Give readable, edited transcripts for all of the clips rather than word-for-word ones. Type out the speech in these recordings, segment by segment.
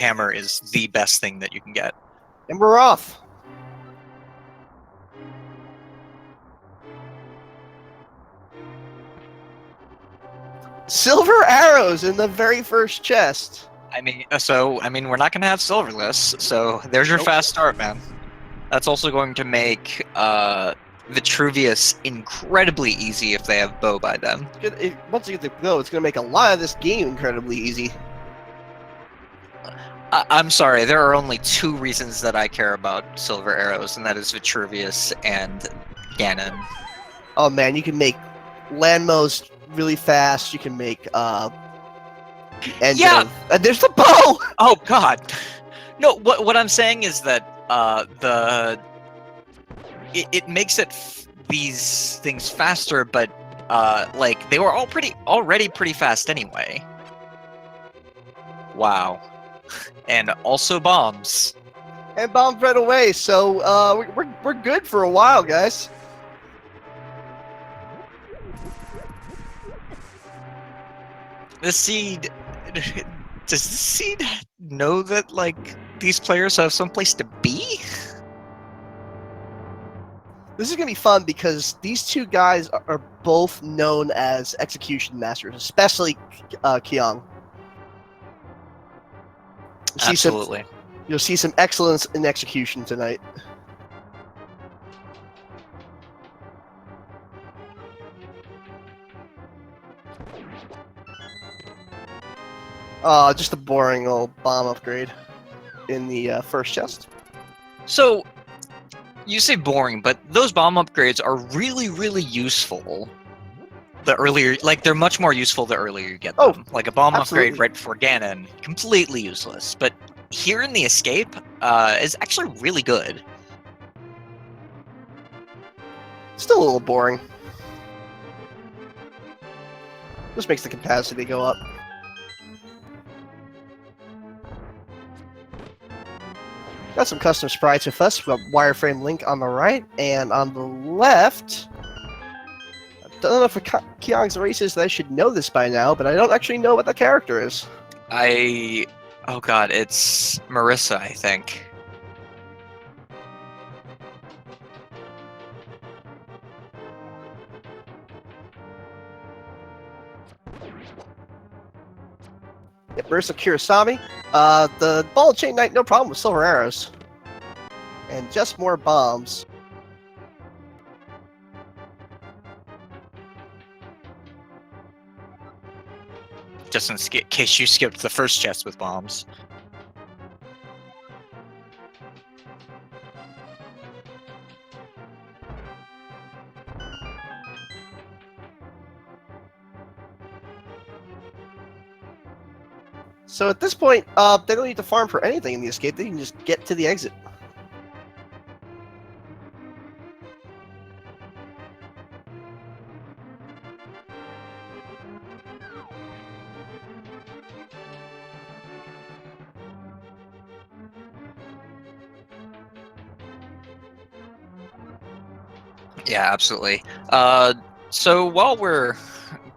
hammer is the best thing that you can get. And we're off. Silver arrows in the very first chest. I mean, we're not going to have silverless, so there's your fast start, man. That's also going to make Vitruvius incredibly easy if they have bow by then. Once you get the bow, it's going to make a lot of this game incredibly easy. I'm sorry, there are only two reasons that I care about silver arrows, and that is Vitruvius and Ganon. Oh man, you can make landmos really fast. You can make there's the bow! Oh god! No, what I'm saying is that it makes these things faster, but like they were already pretty fast anyway. Wow. And also bombs. And bombs right away, so we're good for a while, guys. The seed. Does the seed know that like these players have someplace to be? This is gonna be fun because these two guys are both known as execution masters, especially Kyong. Absolutely. You'll see some excellence in execution tonight. Just a boring old bomb upgrade in the first chest. So, you say boring, but those bomb upgrades are really, really useful. The earlier, like, they're much more useful the earlier you get them. Like a bomb upgrade right before Ganon, completely useless. But here in the escape, is actually really good. Still a little boring. Just makes the capacity go up. Got some custom sprites with us. We've got wireframe Link on the right, and on the left, I don't know if Kyong's racist that I should know this by now, but I don't actually know what the character is. Oh god, it's Marissa, I think. Yep, Marissa Kurosami. The ball chain knight, no problem with silver arrows. And just more bombs. Just in case you skipped the first chest with bombs. So at this point, they don't need to farm for anything in the escape. They can just get to the exit. Yeah, absolutely. So while we're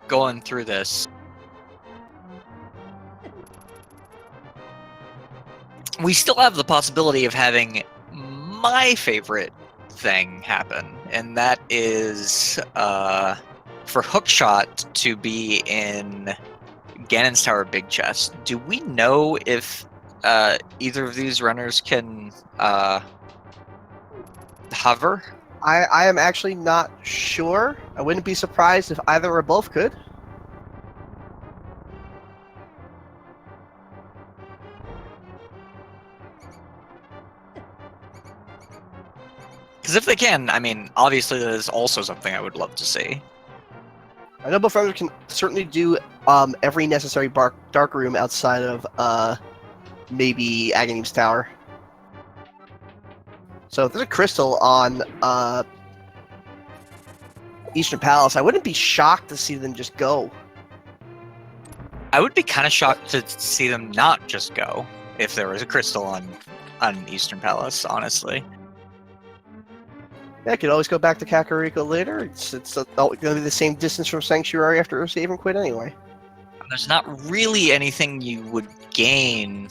going through this, we still have the possibility of having my favorite thing happen, and that is for Hookshot to be in Ganon's Tower Big Chest. Do we know if either of these runners can hover? I am actually not sure. I wouldn't be surprised if either or both could. Because if they can, I mean, obviously that is also something I would love to see. I know both runners can certainly do every necessary dark room outside of maybe Aghanim's Tower. So if there's a crystal on Eastern Palace, I wouldn't be shocked to see them just go. I would be kind of shocked to see them not just go if there was a crystal on Eastern Palace, honestly. Yeah, I could always go back to Kakariko later. It's going to be the same distance from Sanctuary after save and quit anyway. There's not really anything you would gain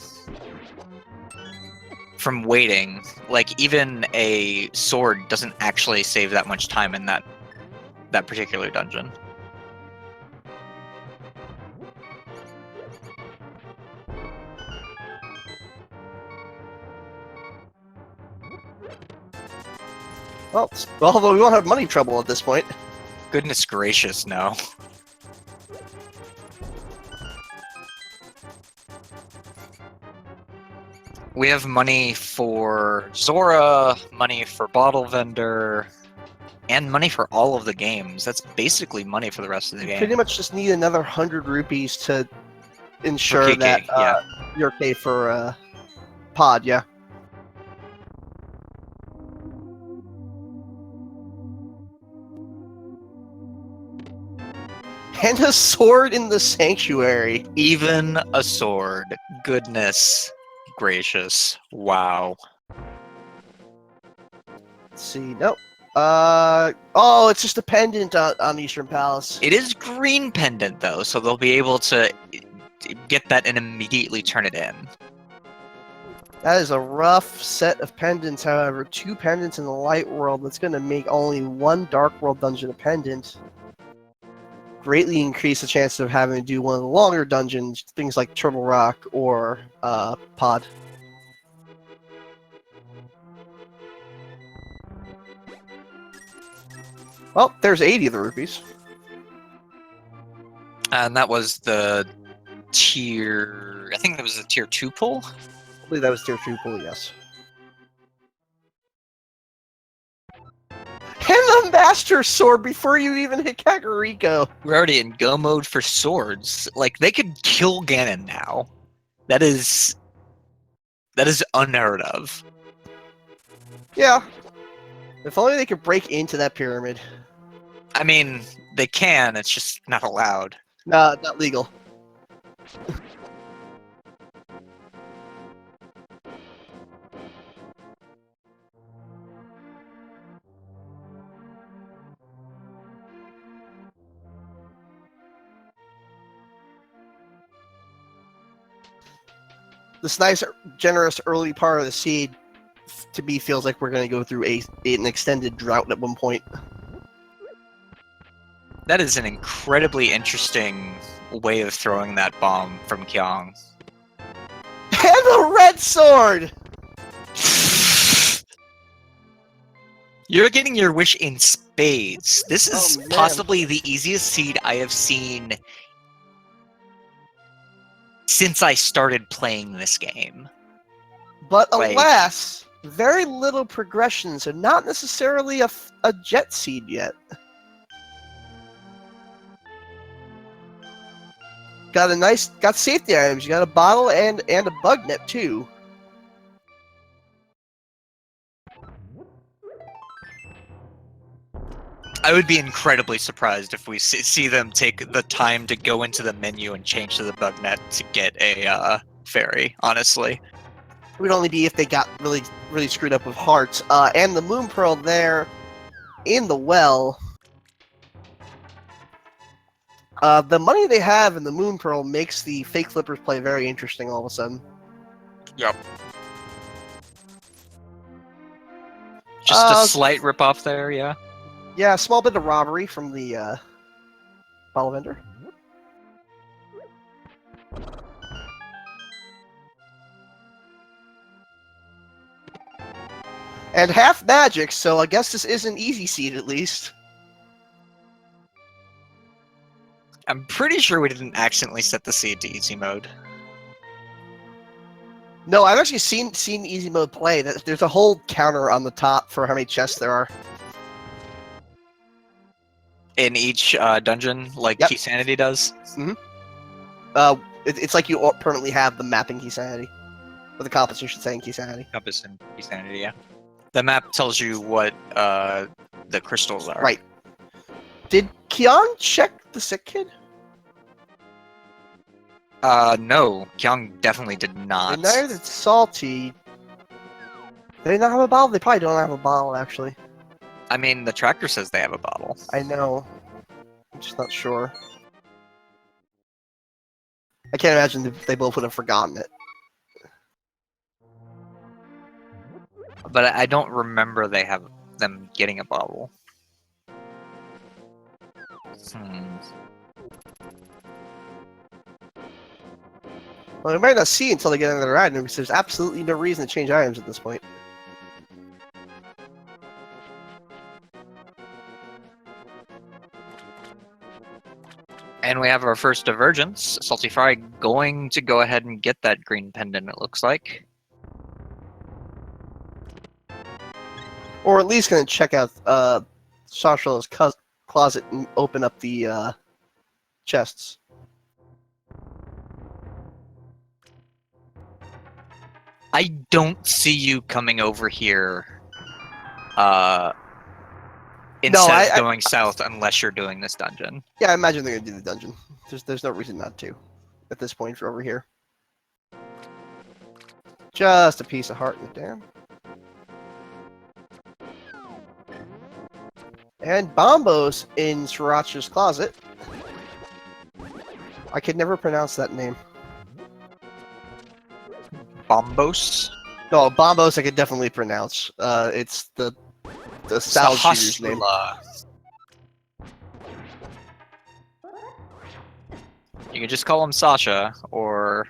from waiting. Like, even a sword doesn't actually save that much time in that particular dungeon. Well, although we won't have money trouble at this point. Goodness gracious, no. We have money for Zora, money for Bottle Vendor, and money for all of the games. That's basically money for the rest of the game. Pretty much just need another 100 rupees to ensure Kiki, that yeah. you're okay for pod, yeah. And a sword in the sanctuary. Even a sword. Goodness gracious. Wow. Let's see, nope. Oh, it's just a pendant on Eastern Palace. It is green pendant, though, so they'll be able to get that and immediately turn it in. That is a rough set of pendants, however. 2 pendants in the light world, that's going to make only 1 dark world dungeon a pendant. Greatly increase the chances of having to do one of the longer dungeons, things like Turtle Rock or Pod. Well, there's 80 of the rupees. And that was the tier... I think that was the tier 2 pull? I believe that was tier 2 pull, yes. And the Master Sword before you even hit Kakariko. We're already in go mode for swords. Like, they could kill Ganon now. That is unheard of. Yeah. If only they could break into that pyramid. I mean, they can, it's just not allowed. Nah, not legal. This nice, generous early part of the seed, to me, feels like we're going to go through an extended drought at one point. That is an incredibly interesting way of throwing that bomb from Kyong. And the red sword! You're getting your wish in spades. This is Oh, man. possibly the easiest seed I have seen since I started playing this game. But Like- alas, very little progression, so not necessarily a jet seed yet. Got safety items. You got a bottle and a bug net too. I would be incredibly surprised if we see them take the time to go into the menu and change to the bug net to get a fairy, honestly. It would only be if they got really, really screwed up with hearts. And the Moon Pearl there in the well. The money they have in the Moon Pearl makes the fake flippers play very interesting all of a sudden. Yep. Just a Uh, slight ripoff there, yeah. Yeah, a small bit of robbery from the bottle vendor. And half magic, so I guess this is an easy seed at least. I'm pretty sure we didn't accidentally set the seed to easy mode. No, I've actually seen easy mode play. There's a whole counter on the top for how many chests there are. In each dungeon, like Yep. Key Sanity does? It's like you permanently have the mapping key sanity. Or the compass, you should say, in key sanity. Compass and Key Sanity, yeah. The map tells you what the crystals are. Right. Did Kyong check the sick kid? No. Kyong definitely did not. And neither did Salty. They not have a bottle? They probably don't have a bottle, actually. I mean, the tracker says they have a bottle. I know. I'm just not sure. I can't imagine they both would have forgotten it. but I don't remember they have them getting a bottle. Well, we might not see until they get into their item, because there's absolutely no reason to change items at this point. And we have our first divergence. Saltyphry going to go ahead and get that green pendant, it looks like. Or at least going to check out Sasha's closet and open up the chests. I don't see you coming over here instead of going south unless you're doing this dungeon. Yeah, I imagine they're going to do the dungeon. There's no reason not to at this point for over here. Just a piece of heart in the dam. And Bombos in Sriracha's closet. I could never pronounce that name. Bombos? No, Bombos I could definitely pronounce. It's the salad shooter's name. You can just call him Sasha, or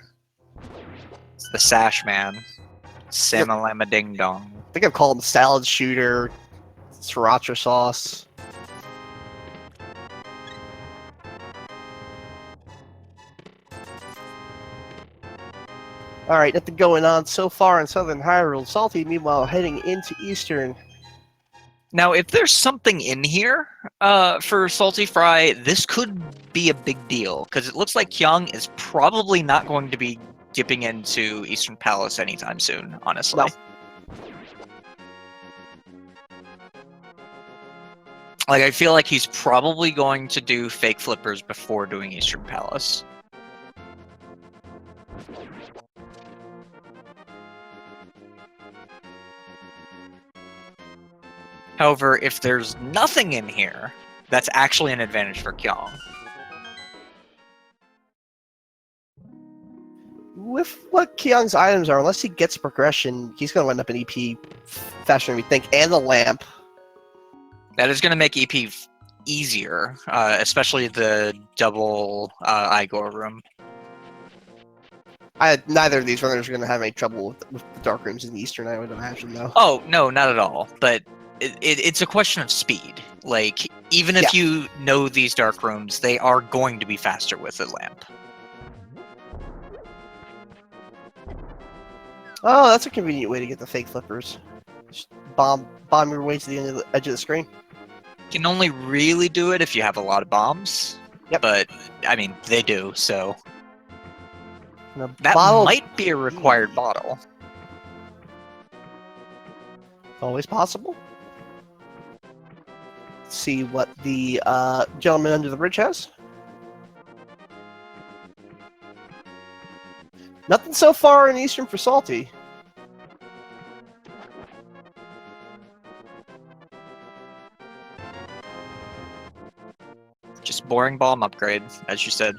the Sash Man. Samalama Ding Dong. I think I've called him Salad Shooter, Sriracha Sauce. Alright, nothing going on so far in Southern Hyrule. Salty, meanwhile, heading into Eastern. Now, if there's something in here for Saltyphry, this could be a big deal, because it looks like Kyong is probably not going to be dipping into Eastern Palace anytime soon, honestly. No. Like, I feel like he's probably going to do fake flippers before doing Eastern Palace. However, if there's nothing in here, that's actually an advantage for Kyong. With what Kyong's items are, unless he gets progression, he's going to end up in EP faster than we think, and the lamp. That is going to make EP easier, especially the double Igor room. Neither of these runners are going to have any trouble with the dark rooms in the Eastern, I would imagine, though. Oh, no, not at all. But it's a question of speed. Like, even if you know these dark rooms, they are going to be faster with a lamp. Oh, that's a convenient way to get the fake flippers. Just bomb your way to the edge of the screen. You can only really do it if you have a lot of bombs. Yep. But, I mean, they do, so... That bottle might be a required bottle. Always possible. Let's see what the gentleman under the bridge has. Nothing so far in Eastern for Salty. Just boring bomb upgrade, as you said.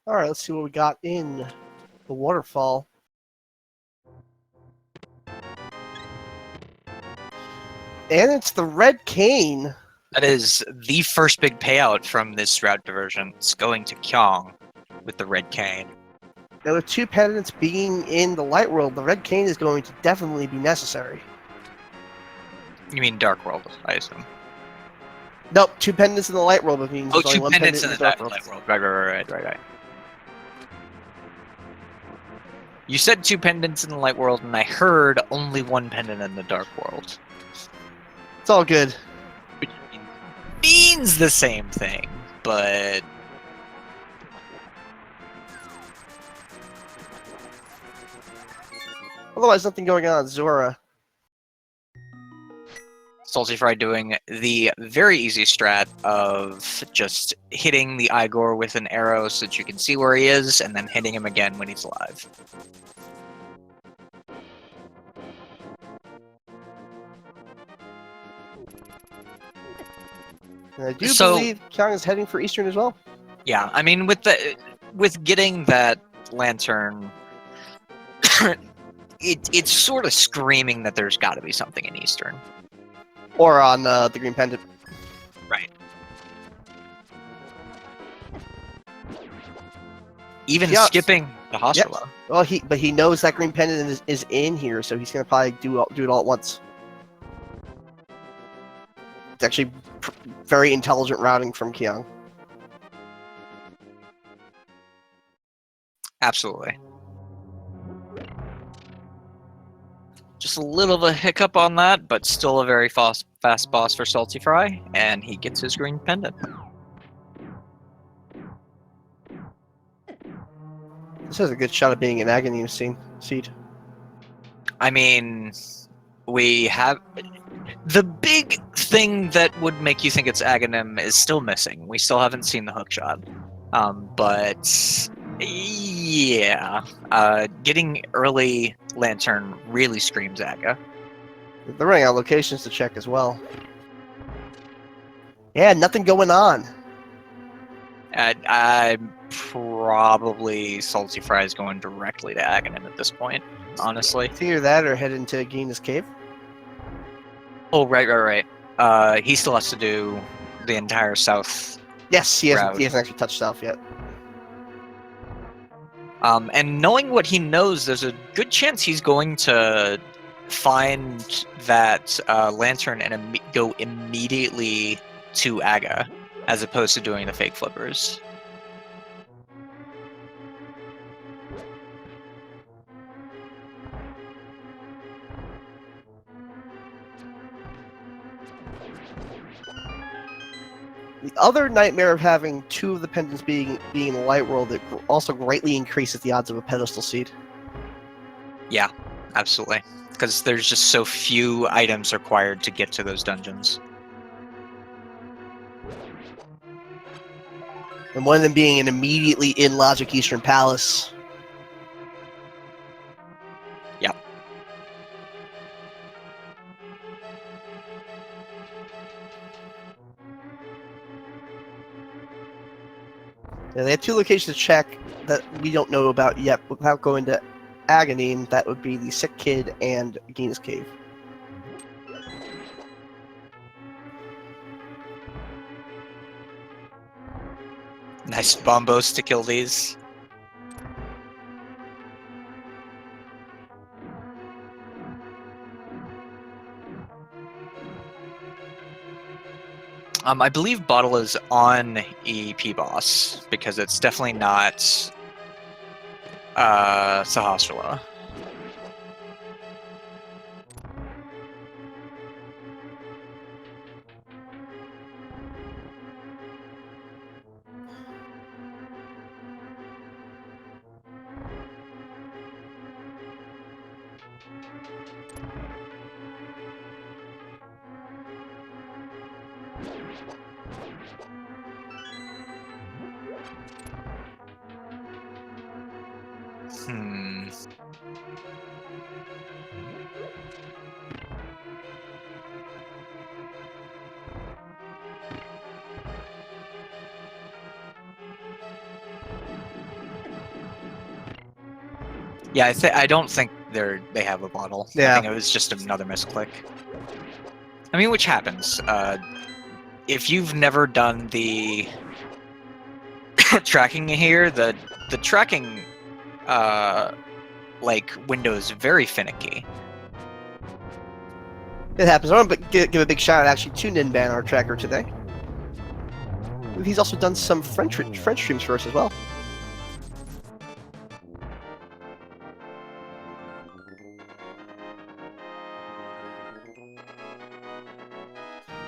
Alright, let's see what we got in the waterfall. And it's the red cane. That is the first big payout from this route diversion. It's going to Kyong with the red cane. Now with two pendants being in the light world, the red cane is going to definitely be necessary. You mean Dark World, I assume. Nope, two pendants in the light world, which means Oh, there's only two one pendants pendant in the light world. Right. You said two pendants in the light world, and I heard only one pendant in the dark world. It's all good. Which means the same thing. but Otherwise, nothing going on. Zora. saltyphry doing the very easy strat of just hitting the Igor with an arrow so that you can see where he is, and then hitting him again when he's alive. And I do believe Kyong is heading for Eastern as well. Yeah, I mean, with getting that lantern, it's sort of screaming that there's got to be something in Eastern. Or on the Green Pendant. Right. Even skipping the hospital. Yep. Well, he knows that Green Pendant is in here, so he's gonna probably do it all at once. It's actually very intelligent routing from Kyong. Absolutely. Just a little of a hiccup on that, but still a very fast boss for saltyphry, and he gets his green pendant. This has a good shot of being an agony seed. I mean, we have the big thing that would make you think it's Aghanim is still missing. We still haven't seen the hookshot, but yeah, getting early lantern really screams Aga. They're running out locations to check as well. Yeah, nothing going on. I'm probably saltyphry is going directly to Aghanim at this point, honestly. It's either that or head into Gina's cave. Oh, right. He still has to do the entire south. Yes, he route. hasn't actually touched south yet. And knowing what he knows, there's a good chance he's going to find that lantern and go immediately to Aga, as opposed to doing the fake flippers. The other nightmare of having two of the pendants being in the light world, it also greatly increases the odds of a pedestal seed. Yeah, absolutely. Because there's just so few items required to get to those dungeons. And one of them being an immediately in Logic Eastern Palace. Yep. Yeah, they have two locations to check that we don't know about yet without going to Agony, and that would be the Sick Kid and Gina's Cave. Nice bombos to kill these. I believe Bottle is on EP boss because it's definitely not Sahasrara. Yeah, I don't think they have a bottle. Yeah. I think it was just another misclick. I mean, which happens. If you've never done the tracking here, the tracking like window is very finicky. It happens. I want to give a big shout out actually to Ninban, our tracker today. He's also done some French streams for us as well.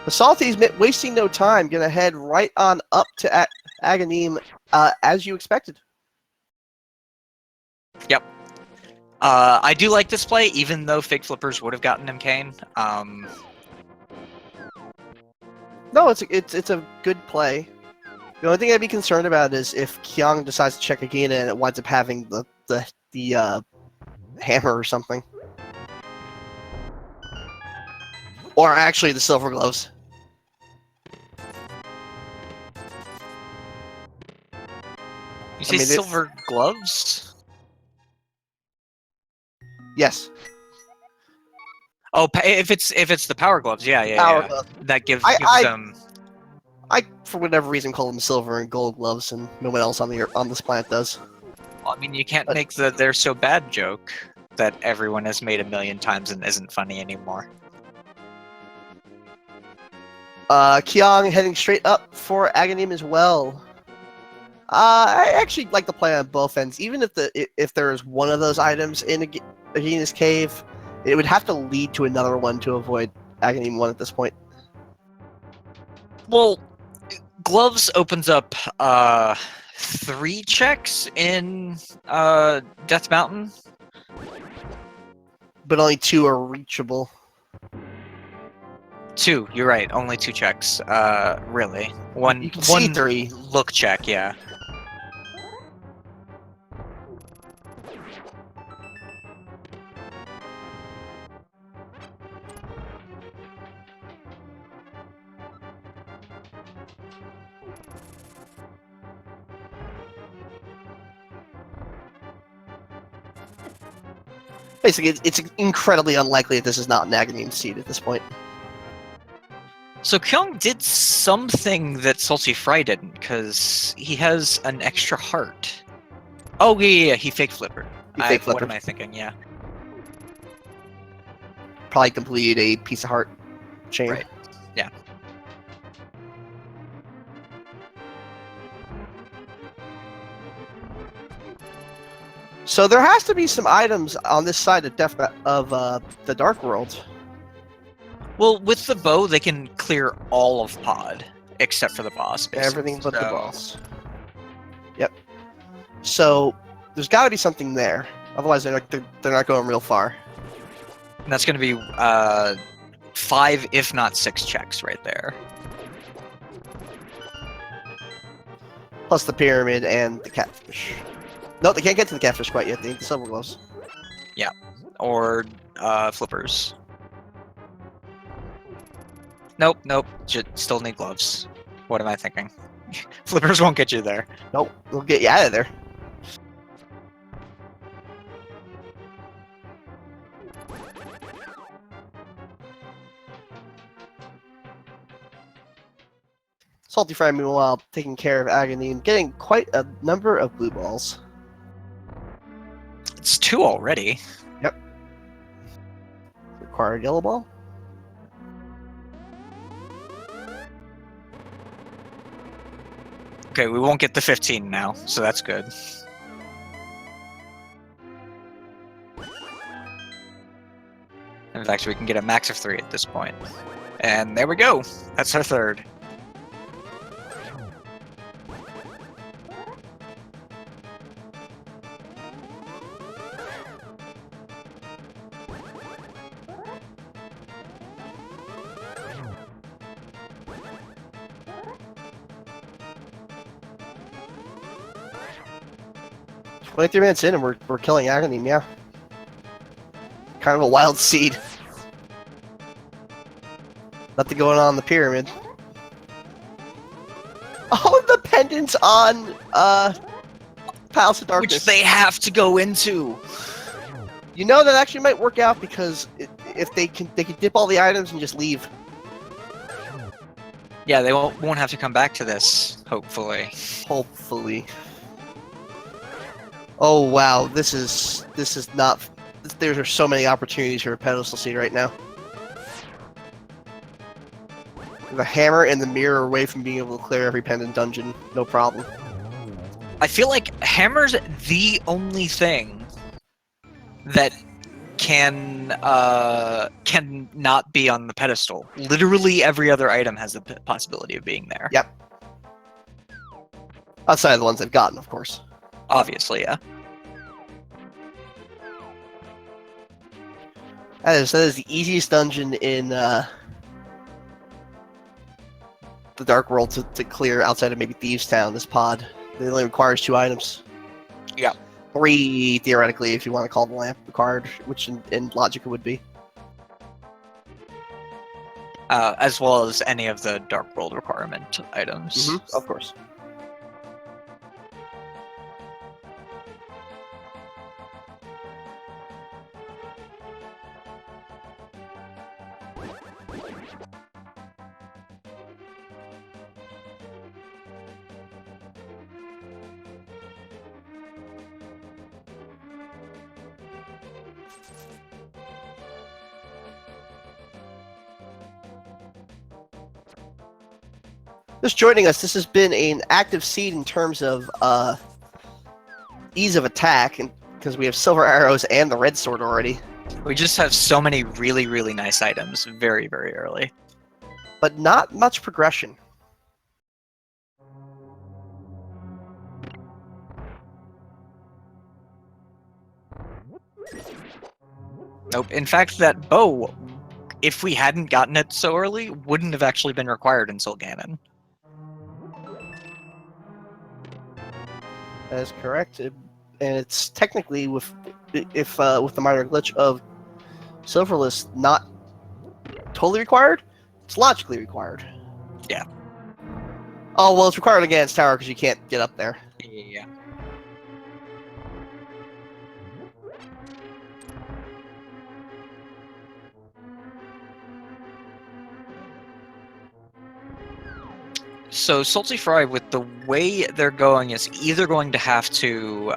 The Salty's wasting no time, gonna head right on up to Aghanim, as you expected. Yep. I do like this play, even though Fake Flippers would have gotten him Kane. No, it's a good play. The only thing I'd be concerned about is if Kyong decides to check again and it winds up having the hammer or something. Or actually the silver gloves. You say silver gloves? Yes. Oh, if it's the power gloves, yeah. Power gloves. That gives them. I, for whatever reason, call them silver and gold gloves, and no one else on this planet does. Well, I mean, you can't make the "they're so bad" joke that everyone has made 1,000,000 times and isn't funny anymore. Kyong heading straight up for Aghanim as well. I actually like the play on both ends. Even if there is one of those items in Aghanis cave, it would have to lead to another one to avoid Aghanim 1 at this point. Well, gloves opens up 3 checks in Death Mountain, but only 2 are reachable. 2, you're right. Only 2 checks. Really, one. You can see 3. Look check, yeah. Basically, it's incredibly unlikely that this is not an Aghanim seed at this point. So Kyong did something that saltyphry didn't, because he has an extra heart. Oh, yeah, he fake flippered. What am I thinking? Yeah. Probably completed a piece of heart chain. Right. Yeah. So there has to be some items on this side of the Dark World. Well, with the bow, they can clear all of Pod, except for the boss, basically. Everything but the boss. Yep. So there's got to be something there. Otherwise, they're not going real far. And that's going to be 5, if not 6 checks right there. Plus the pyramid and the catfish. No, they can't get to the catfish quite yet. They need the silver gloves. Yeah. Or flippers. Nope. Still need gloves. What am I thinking? Flippers won't get you there. Nope, they'll get you out of there. saltyphry, meanwhile, taking care of Aghanim, getting quite a number of blue balls. It's 2 already. Yep. Required yellow ball. Okay, we won't get the 15 now, so that's good. In fact, we can get a max of 3 at this point. And there we go! That's our 3rd. Like 3 minutes in and we're killing Aghanim, yeah. Kind of a wild seed. Nothing going on in the pyramid. Oh, the pendants on Palace of Darkness. Which they have to go into. You know, that actually might work out because if they can dip all the items and just leave. Yeah, they won't have to come back to this, hopefully. Hopefully. Oh wow, this is not. There are so many opportunities for a pedestal seed right now. The hammer and the mirror away from being able to clear every pendant dungeon, no problem. I feel like hammer's the only thing that can not be on the pedestal. Literally every other item has the possibility of being there. Yep. Outside of the ones I've gotten, of course. Obviously, yeah. That is the easiest dungeon in the Dark World to clear outside of maybe Thieves Town, this pod. It only requires 2 items. Yeah. 3, theoretically, if you want to call the lamp card, which in logic it would be. As well as any of the Dark World requirement items. Of course. Just joining us, this has been an active seed in terms of ease of attack, and because we have silver arrows and the red sword already. We just have so many really, really nice items very, very early. But not much progression. Nope. In fact, that bow, if we hadn't gotten it so early, wouldn't have actually been required until Ganon. That is correct, and it's technically with the minor glitch of Silverless not totally required. It's logically required. Yeah. Oh well, it's required against tower because you can't get up there. Yeah. So saltyphry, with the way they're going, is either going to have to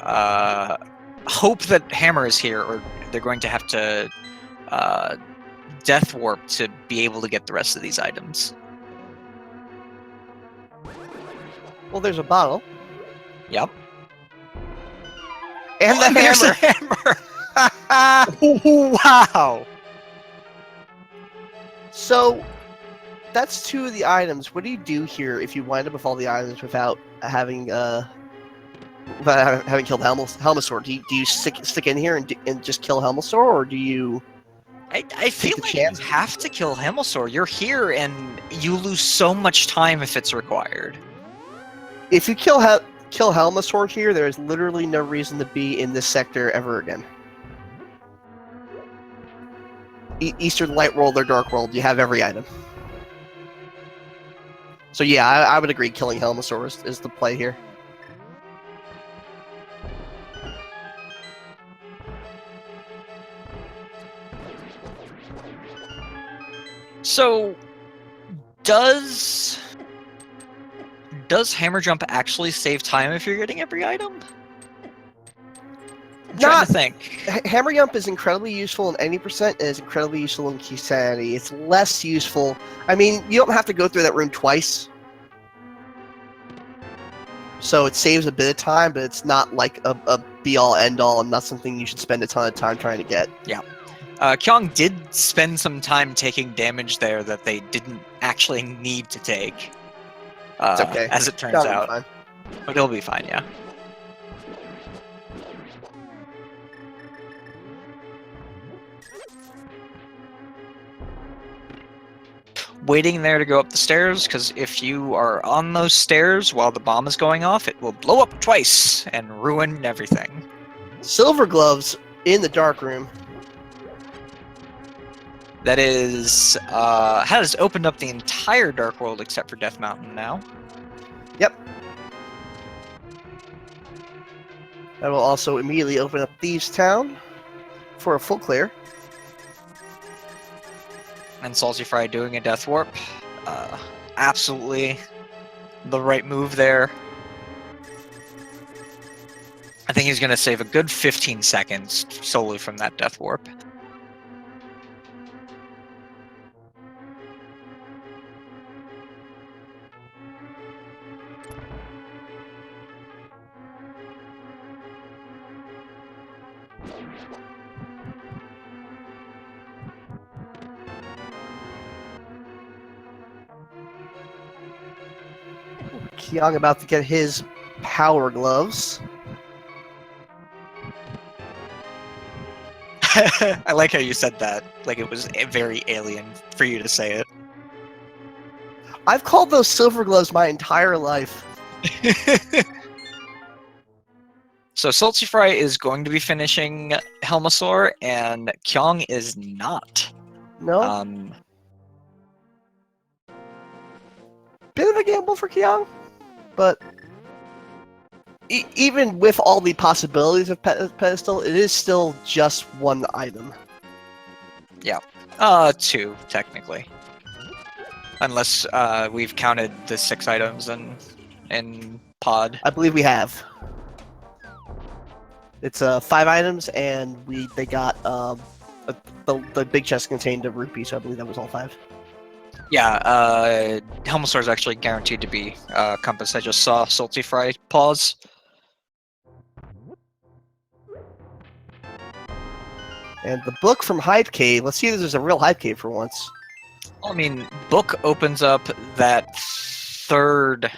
hope that Hammer is here, or they're going to have to death warp to be able to get the rest of these items. Well, there's a bottle. Yep. And the There's hammer. the hammer. Wow. So that's 2 of the items. What do you do here if you wind up with all the items without having killed Helmasaur? Do you stick in here and just kill Helmasaur, or do you? I feel the like chance? you have to kill Himmelsaur. You're here, and you lose so much time if it's required. If you kill Helmasaur here, there is literally no reason to be in this sector ever again. Eastern Light World or Dark World, you have every item. So yeah, I would agree killing Helmasaur is the play here. So, does Hammer Jump actually save time if you're getting every item? I'm trying to think. Hammer Jump is incredibly useful in 80% and is incredibly useful in Key-Sanity. It's less useful. I mean, you don't have to go through that room twice. So it saves a bit of time, but it's not like a be-all, end-all, and not something you should spend a ton of time trying to get. Yeah. Kyong did spend some time taking damage there that they didn't actually need to take. It's okay. As it turns Kyong will be out. fine. But he'll be fine, yeah. Waiting there to go up the stairs, because if you are on those stairs while the bomb is going off, it will blow up twice and ruin everything. Silver gloves in the dark room. That is, has opened up the entire Dark World except for Death Mountain now. Yep. That will also immediately open up Thieves Town for a full clear. And saltyphry doing a Death Warp. Absolutely the right move there. I think he's going to save a good 15 seconds solely from that Death Warp. Kyong about to get his power gloves. I like how you said that. Like it was very alien for you to say I've called those silver gloves my entire life. it. So saltyphry is going to be finishing Helmasaur, and Kyong is not. No? Bit of a gamble for Kyong, but even with all the possibilities of pedestal, it is still just one item. Two technically, unless we've counted the 6 items in pod. I believe we have. It's 5 items, and they got the big chest contained a rupee, so I believe that was all 5. Yeah, Helmasaur is actually guaranteed to be compass. I just saw saltyphry pause. And the book from Hype Cave. Let's see if there's a real Hype Cave for once. I mean, book opens up that 3rd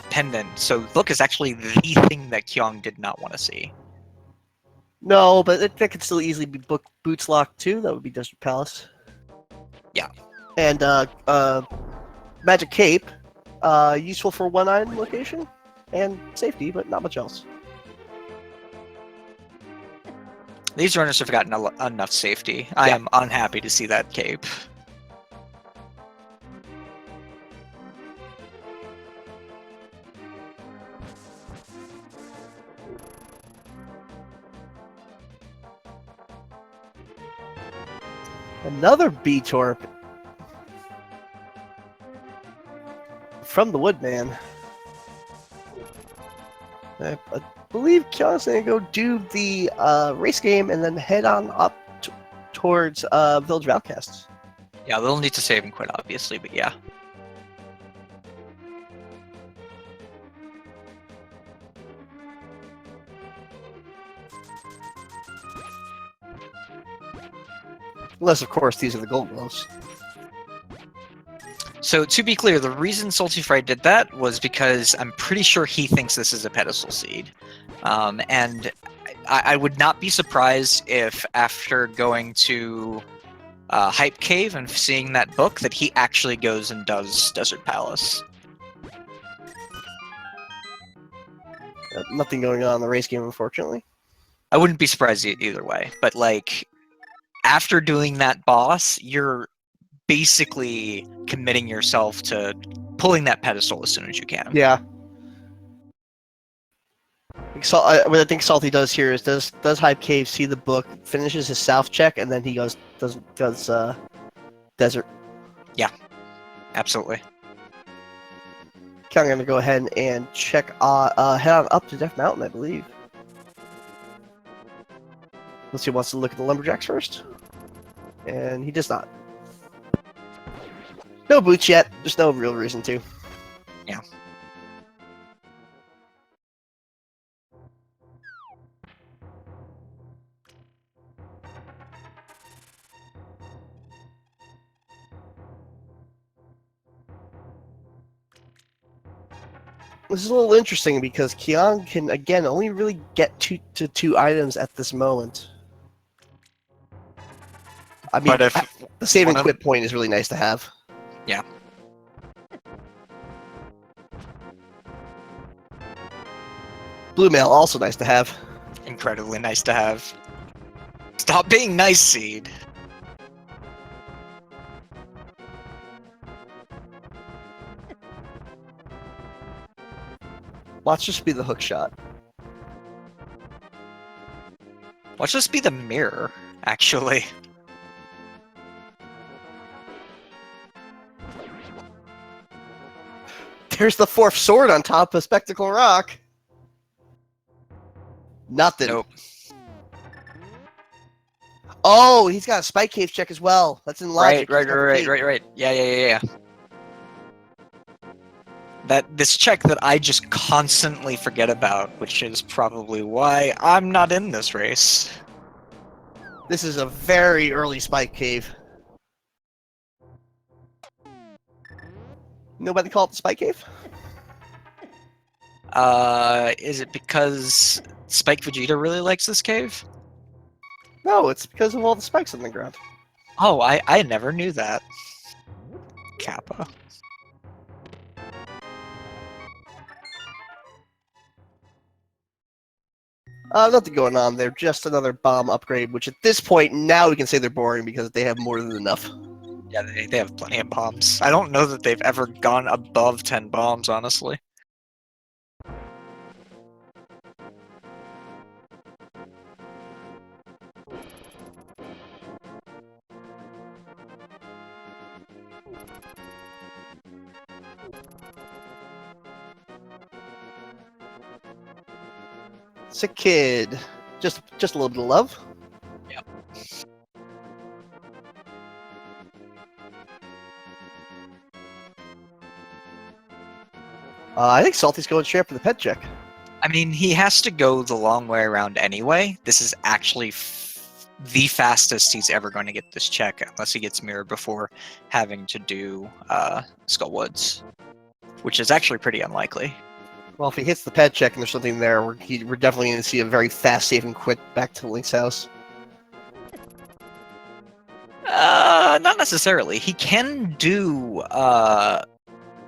pendant, so book is actually the thing that Kyong did not want to see. No, but that could still easily be Boots Lock too. That would be Desert Palace. Yeah. And Magic Cape, useful for 1 item location and safety, but not much else. These runners have gotten enough safety. I am unhappy to see that cape. Another B-Torp from the Woodman. I believe Kyong's gonna go do the race game and then head on up towards Village of Outcasts. Yeah, they'll need to save him quite obviously, but yeah. Unless, of course, these are the gold gloves. So to be clear, the reason saltyphry did that was because I'm pretty sure he thinks this is a pedestal seed. And I would not be surprised if after going to Hype Cave and seeing that book that he actually goes and does Desert Palace. Nothing going on in the race game, unfortunately. I wouldn't be surprised either way, but like after doing that boss, you're basically committing yourself to pulling that pedestal as soon as you can. Yeah. What I think Salty does here is does Hype Cave see the book, finishes his south check, and then he does desert. Yeah, absolutely. Okay, I'm gonna go ahead and check. Head on up to Death Mountain, I believe. Let's see. Who wants to look at the lumberjacks first? And he does not. No boots yet. There's no real reason to. Yeah. This is a little interesting because Kyong can again only really get to 2 items at this moment. I mean, But if the save and quit point is really nice to have. Yeah. Blue mail also nice to have. Incredibly nice to have. Stop being nice, Seed. Watch this be the hook shot. Watch this be the mirror, actually. There's the 4th sword on top of Spectacle Rock. Nothing. Nope. Oh, he's got a Spike Cave check as well. That's in logic. Right. Yeah. This check that I just constantly forget about, which is probably why I'm not in this race. This is a very early Spike Cave. Nobody call it the Spike Cave? Is it because Spike Vegeta really likes this cave? No, it's because of all the spikes on the ground. Oh, I never knew that. Kappa. Nothing going on there, just another bomb upgrade, which at this point, now we can say they're boring because they have more than enough. Yeah, they have plenty of bombs. I don't know that they've ever gone above 10 bombs, honestly. Sick kid. Just a little bit of love. Yep. I think Salty's going straight for the pet check. I mean, he has to go the long way around anyway. This is actually the fastest he's ever going to get this check, unless he gets mirrored before having to do Skullwoods, which is actually pretty unlikely. Well, if he hits the pet check and there's something there, we're definitely going to see a very fast save and quit back to Link's house. Not necessarily. He can do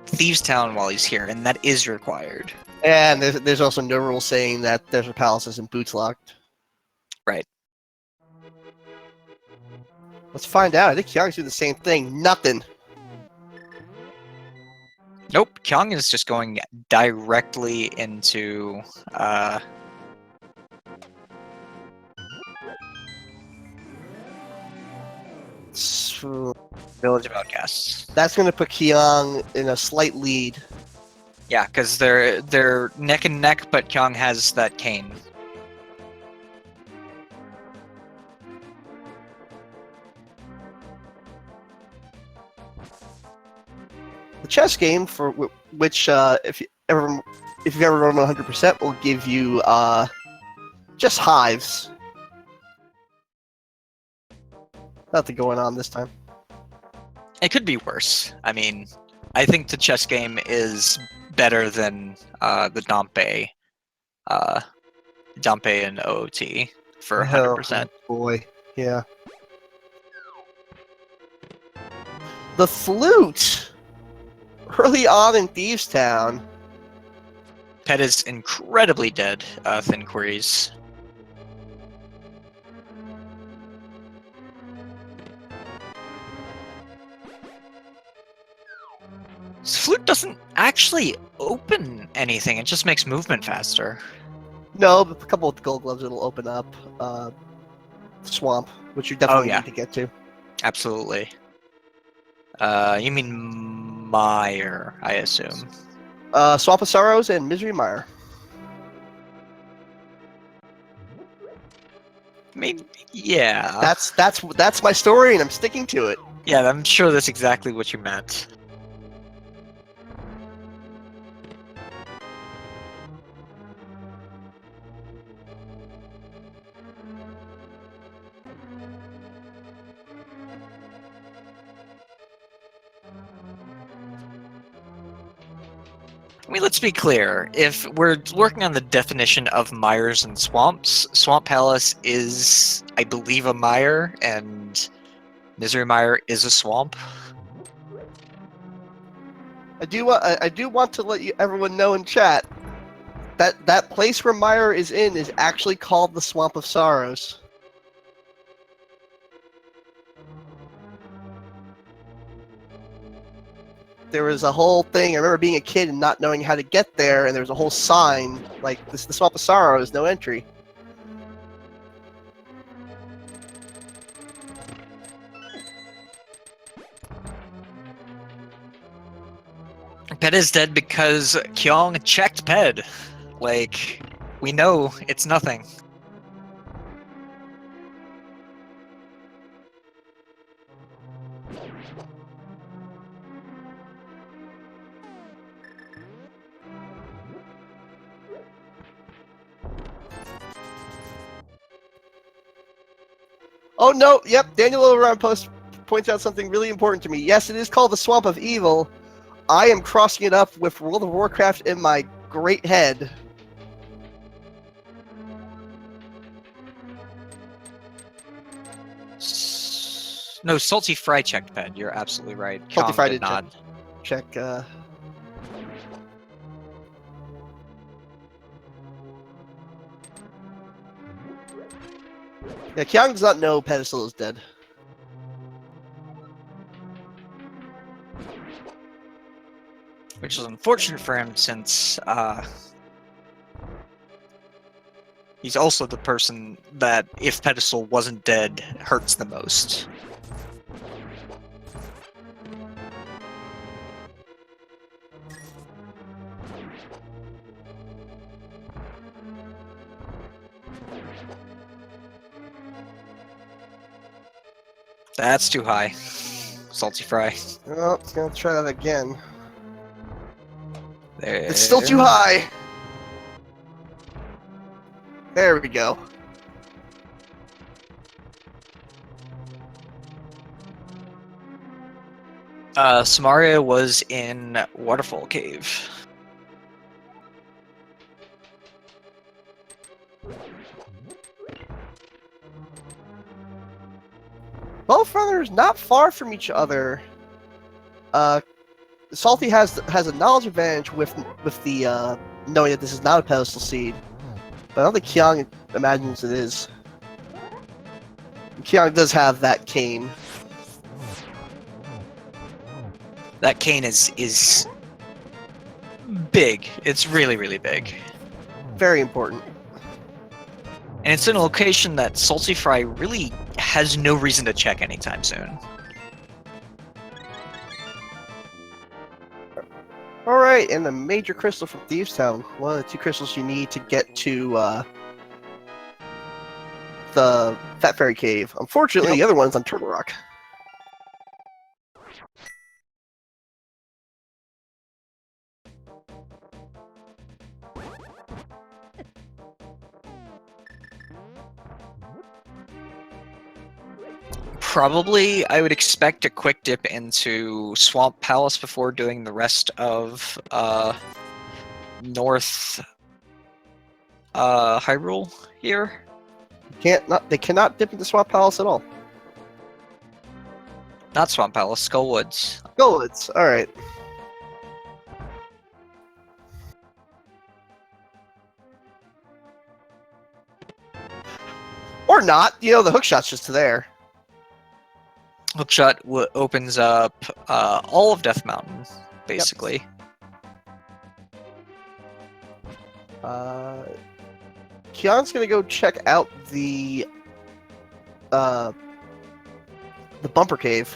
Thieves Town while he's here, and that is required. And there's also no rule saying that Desert Palace isn't boots locked. Right. Let's find out. I think Kyong's doing the same thing. Nothing. Nope, Kyong is just going directly into So Village of Outcasts. that's going to put Kyong in a slight lead. Yeah, because they're neck and neck, but Kyong has that cane. The chess game, for which if you've ever run 100%, will give you just hives. Nothing going on this time. It could be worse. I mean, I think the chess game is better than the Dompe and OOT for 100%. Oh, boy, yeah. The flute! Early on in Thieves Town. Pet is incredibly dead, Thin Queries. This flute doesn't actually open anything, it just makes movement faster. No, but a couple of the gold gloves it'll open up. Swamp, which you definitely need to get to. Absolutely. You mean Mire, I assume. Swamp of Sorrows and Misery Mire. I mean, yeah. That's my story, and I'm sticking to it. Yeah, I'm sure that's exactly what you meant. I mean, let's be clear. If we're working on the definition of mires and swamps, Swamp Palace is, I believe, a mire, and Misery Mire is a swamp. I do want to let everyone know in chat that place where Mire is in is actually called the Swamp of Sorrows. There was a whole thing. I remember being a kid and not knowing how to get there, and there was a whole sign like this: "The Swamp of Sorrows, no entry." Ped is dead because Kyong checked Ped. Like, we know it's nothing. Oh no! Yep, Daniel Overon points out something really important to me. Yes, it is called the Swamp of Evil. I am crossing it up with World of Warcraft in my great head. No, saltyphry checked ped. You're absolutely right. Salty Kyong Fry did did not. check. Yeah, Kyong does not know Pedestal is dead. Which is unfortunate for him since he's also the person that, if Pedestal wasn't dead, hurts the most. That's too high. Saltyphry. Oh, it's gonna try that again. There. It's still too high. There we go. Samaria was in Waterfall Cave. Both runners not far from each other. Salty has a knowledge advantage with the knowing that this is not a pedestal seed, but I don't think Kyong imagines it is. Kyong does have that cane. That cane is big. It's really, really big. Very important. And it's in a location that Saltyphry really has no reason to check anytime soon. Alright, and the major crystal from Thieves Town. One of the two crystals you need to get to the Fat Fairy Cave. Unfortunately, the other one's on Turtle Rock. Probably, I would expect a quick dip into Swamp Palace before doing the rest of North Hyrule here. They cannot dip into Swamp Palace at all. Not Swamp Palace, Skullwoods. Skullwoods, alright. Or not, you know, the hookshot's just there. Hookshot opens up all of Death Mountain, basically. Kyon's gonna go check out the bumper cave.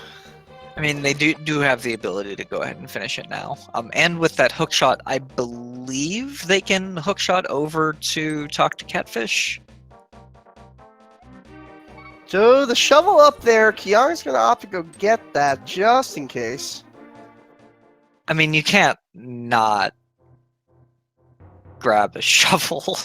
I mean, they do have the ability to go ahead and finish it now. And with that hookshot, I believe they can hookshot over to talk to Catfish. So the shovel up there, Kyon's gonna opt to go get that just in case. I mean, you can't not grab a shovel.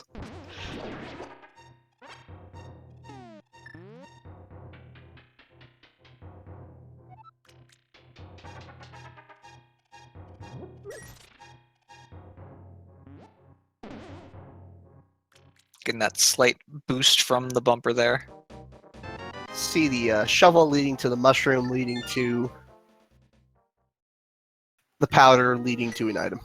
Getting that slight boost from the bumper there. See the shovel leading to the mushroom, leading to the powder, leading to an item.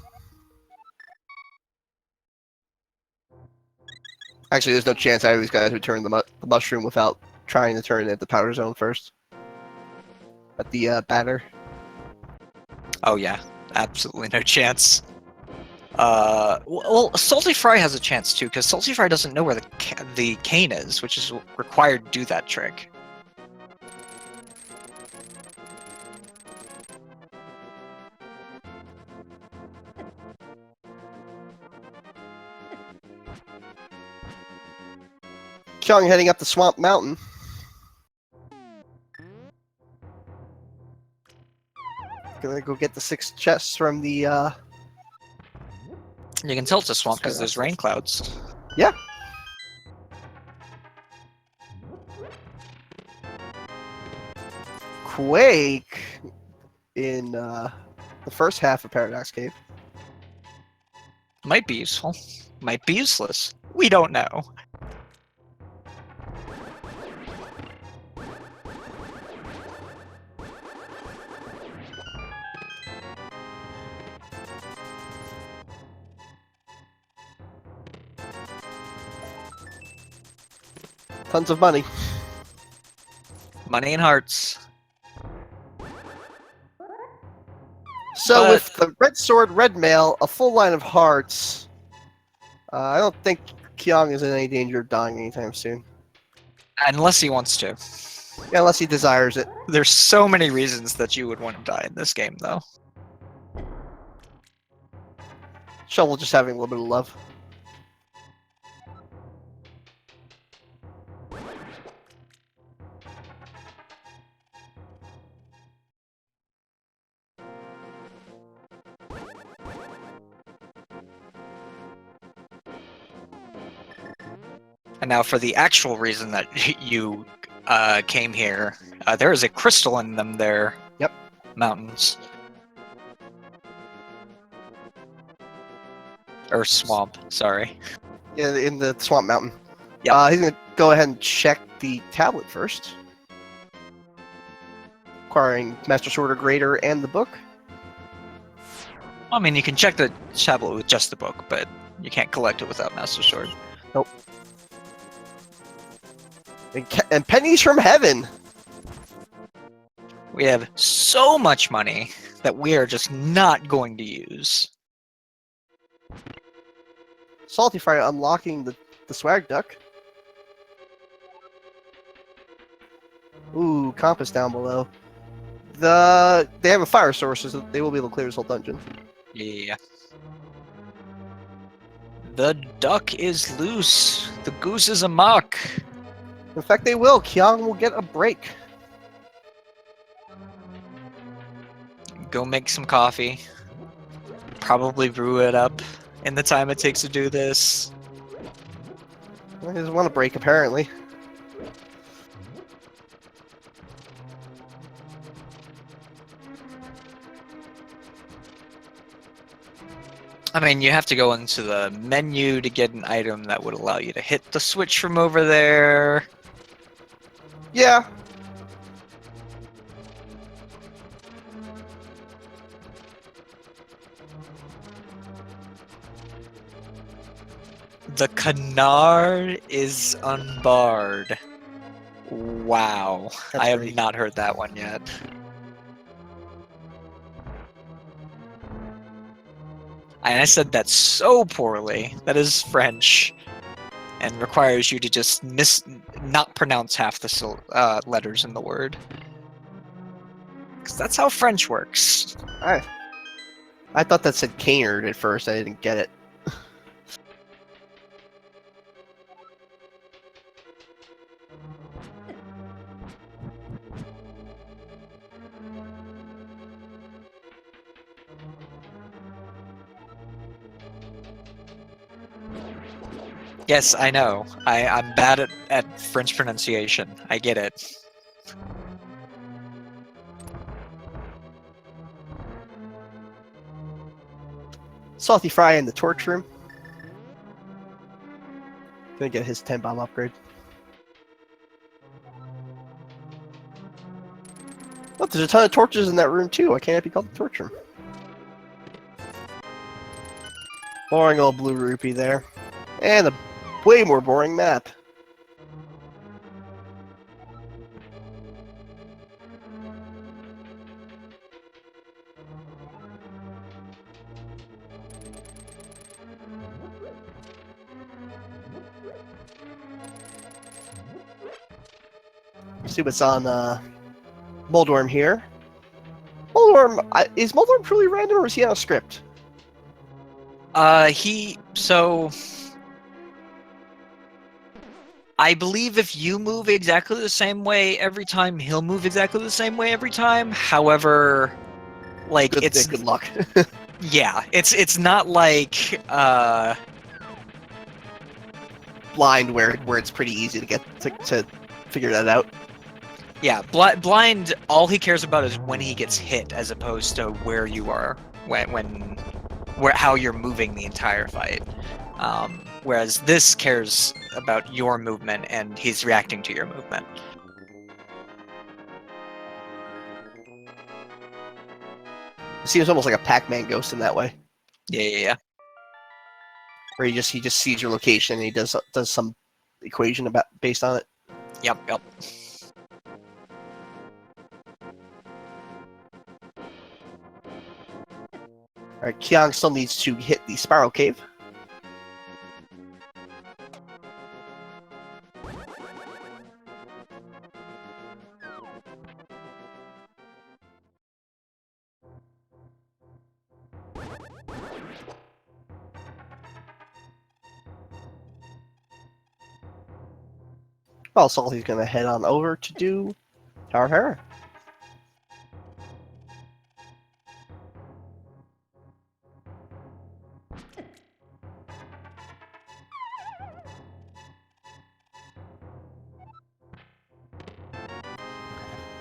Actually, there's no chance either of these guys would turn the mushroom without trying to turn it at the powder zone first. At the batter. Oh yeah, absolutely no chance. Well, Saltyphry has a chance too, because Saltyphry doesn't know where the cane is, which is required to do that trick. Kyong heading up the Swamp Mountain. Gonna go get the 6 chests from the You can tell it's a swamp because there's rain clouds. Yeah. Quake in the first half of Paradox Cave. Might be useful. Might be useless. We don't know. Tons of money. Money and hearts. So But- with the red sword, red mail, a full line of hearts, I don't think Kyong is in any danger of dying anytime soon. Unless he wants to. Yeah, unless he desires it. There's so many reasons that you would want to die in this game, though. Shovel just having a little bit of love. And now for the actual reason that you came here, there is a crystal in them there. Yep. Mountains. Or swamp, sorry. Yeah, in the Swamp Mountain. Yep. He's gonna go ahead and check the tablet first. Acquiring Master Sword or Greater and the book. I mean, you can check the tablet with just the book, but you can't collect it without Master Sword. Nope. And pennies from heaven! We have so much money that we are just not going to use. Saltyphry unlocking the swag duck. Ooh, compass down below. They have a fire source, so they will be able to clear this whole dungeon. Yeah. The duck is loose. The goose is amok. In fact, they will. Kyong will get a break. Go make some coffee. Probably brew it up in the time it takes to do this. He doesn't want a break, apparently. I mean, you have to go into the menu to get an item that would allow you to hit the switch from over there. Yeah. The canard is unbarred. Wow. That's I have great. not heard that one yet. And I said that so poorly. That is French. And requires you to just not pronounce half the letters in the word. Because that's how French works. I thought that said canard at first. I didn't get it. Yes, I know. I'm bad at French pronunciation. I get it. Saltyphry in the torch room. Gonna get his 10 bomb upgrade. Look, there's a ton of torches in that room too. Why can't it be called the torch room? Boring old blue rupee there. And a way more boring map. See what's on Moldworm here. Moldworm, is Moldworm truly random or is he on a script? I believe if you move exactly the same way every time, he'll move exactly the same way every time. However, like Good luck. yeah, it's not like Blind where it's pretty easy to get to figure that out. yeah, blind. All he cares about is when he gets hit, as opposed to where you are when how you're moving the entire fight. Whereas this cares about your movement, and he's reacting to your movement. It seems almost like a Pac-Man ghost in that way, Yeah. where he just sees your location and he does some equation based on it. Yep. All right, Kyong still needs to hit the Spiral Cave. Well, Salty's going to head on over to do Tower Terror.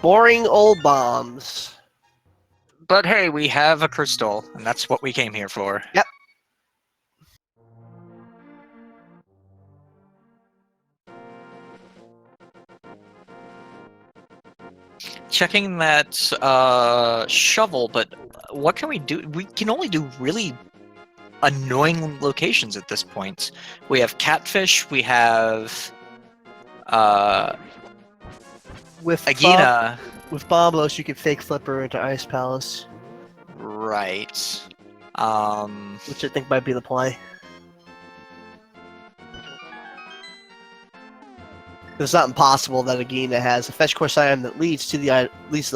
Boring old bombs. But hey, we have a crystal, and that's what we came here for. Yep. Checking that shovel, but what can we do? We can only do really annoying locations at this point. We have catfish, we have With Agina. With Bombos, you can fake Flipper into Ice Palace. Right. Which I think might be the play. It's not impossible that Agina has a fetch quest item that leads to the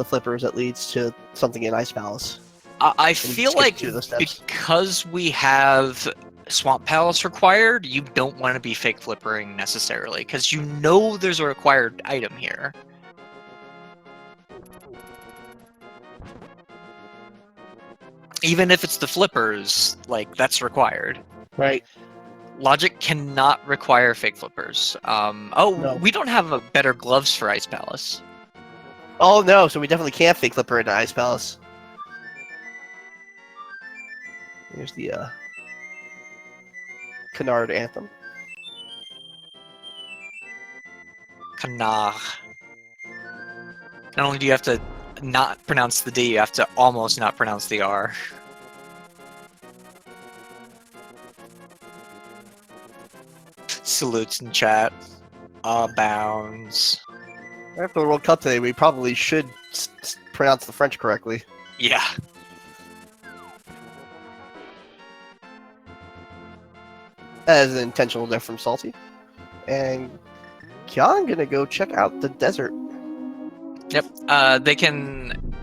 flippers that leads to something in Ice Palace. I feel like because we have Swamp Palace required, you don't want to be fake flippering necessarily, because you know there's a required item here. Even if it's the flippers, like, that's required. Right. Logic cannot require fake flippers. No. We don't have better gloves for Ice Palace. Oh no, so we definitely can't fake Flipper into Ice Palace. Here's the Canard Anthem. Canard. Not only do you have to not pronounce the D, you have to almost not pronounce the R. Salutes in chat. Bounds. After the World Cup today, we probably should pronounce the French correctly. Yeah. As an intentional death from Salty. And Kyong gonna go check out the desert. Yep. They can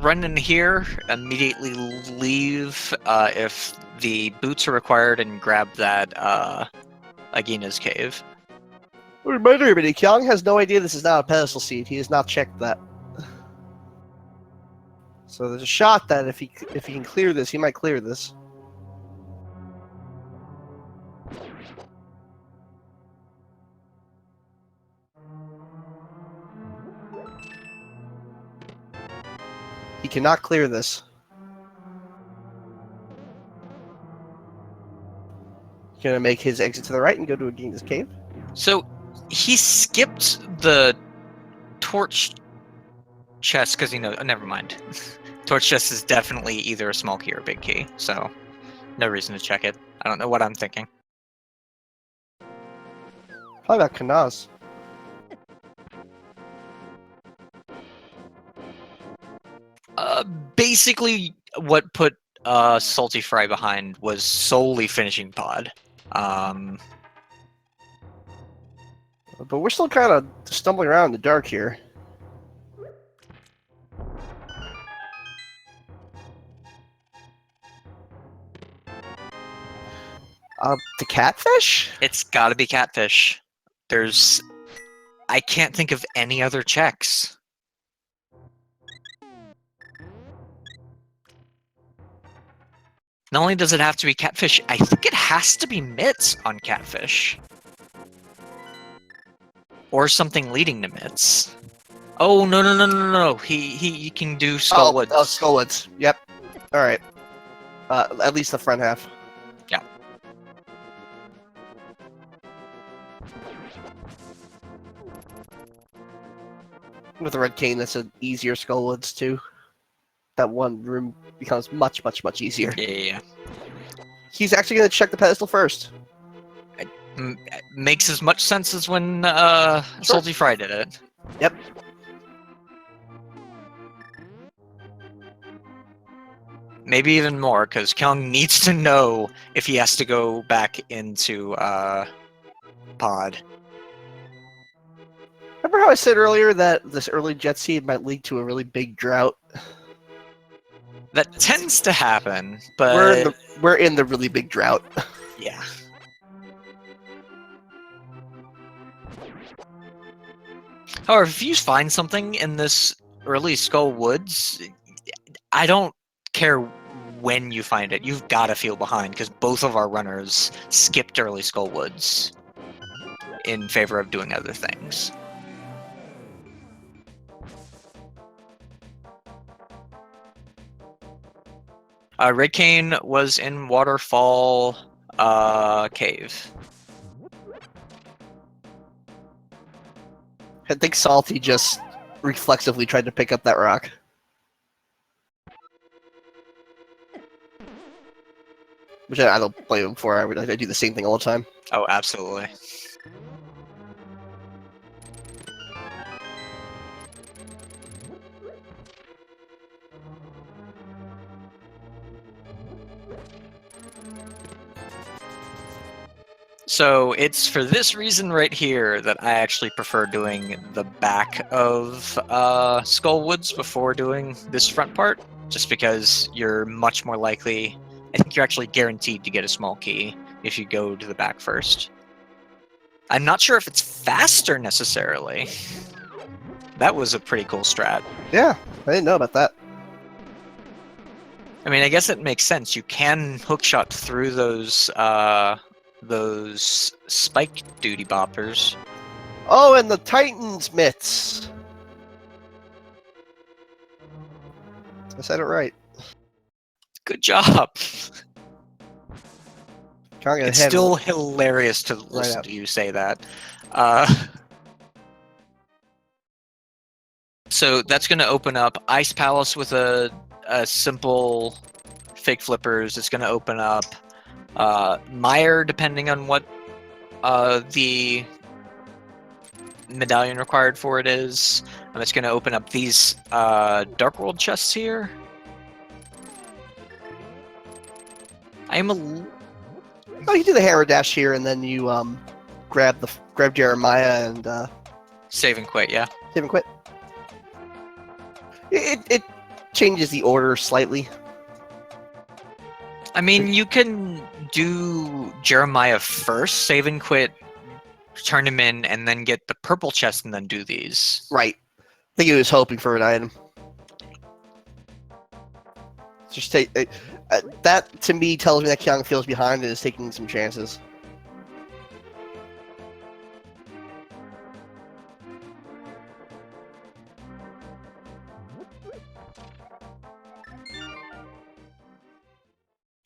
run in here, immediately leave if the boots are required, and grab that Agina's cave. Reminder, everybody, Kyong has no idea this is not a pedestal seed. He has not checked that. So there's a shot that if he can clear this, he might clear this. He cannot clear this. He's gonna make his exit to the right and go to Agina's cave. So he skipped the torch chest because never mind. Torch chest is definitely either a small key or a big key, so no reason to check it. I don't know what I'm thinking. Probably about Kanaz. Basically, what put saltyphry behind was solely finishing pod. But we're still kind of stumbling around in the dark here. The catfish? It's gotta be catfish. I can't think of any other checks. Not only does it have to be catfish, I think it has to be mitts on catfish. Or something leading to mitts. Oh, no. He can do Skullwoods. Oh, Skullwoods. Yep. Alright. At least the front half. Yeah. With the red cane, that's an easier Skullwoods too. That one room becomes much, much, much easier. Yeah. He's actually going to check the pedestal first. Makes as much sense as when Sure. saltyphry did it. Yep. Maybe even more, because Kyong needs to know if he has to go back into pod. Remember how I said earlier that this early jet seed might lead to a really big drought? That tends to happen, but we're in the really big drought. yeah. However, if you find something in this early Skull Woods, I don't care when you find it. You've got to feel behind, because both of our runners skipped early Skull Woods in favor of doing other things. Red Cane was in Waterfall Cave. I think Salty just reflexively tried to pick up that rock. Which I don't blame him for. I do the same thing all the time. Oh, absolutely. So it's for this reason right here that I actually prefer doing the back of Skull Woods before doing this front part, just because you're much more likely, I think you're actually guaranteed to get a small key if you go to the back first. I'm not sure if it's faster necessarily. That was a pretty cool strat. Yeah, I didn't know about that. I mean, I guess it makes sense. You can hookshot through those spike duty boppers. Oh, and the Titan's mitts. I said it right. Good job. It's still hilarious to listen to you say that. So that's going to open up Ice Palace with a simple fake flippers. It's going to open up Mire, depending on what the medallion required for it is. And it's going to open up these Dark World chests here. Oh, you do the hammer dash here, and then you grab Jeremiah and save and quit. Yeah. Save and quit. It changes the order slightly. I mean, you can do Jeremiah first, save and quit, turn him in, and then get the purple chest, and then do these. Right. I think he was hoping for an item. Just take that to me tells me that Kyong feels behind and is taking some chances.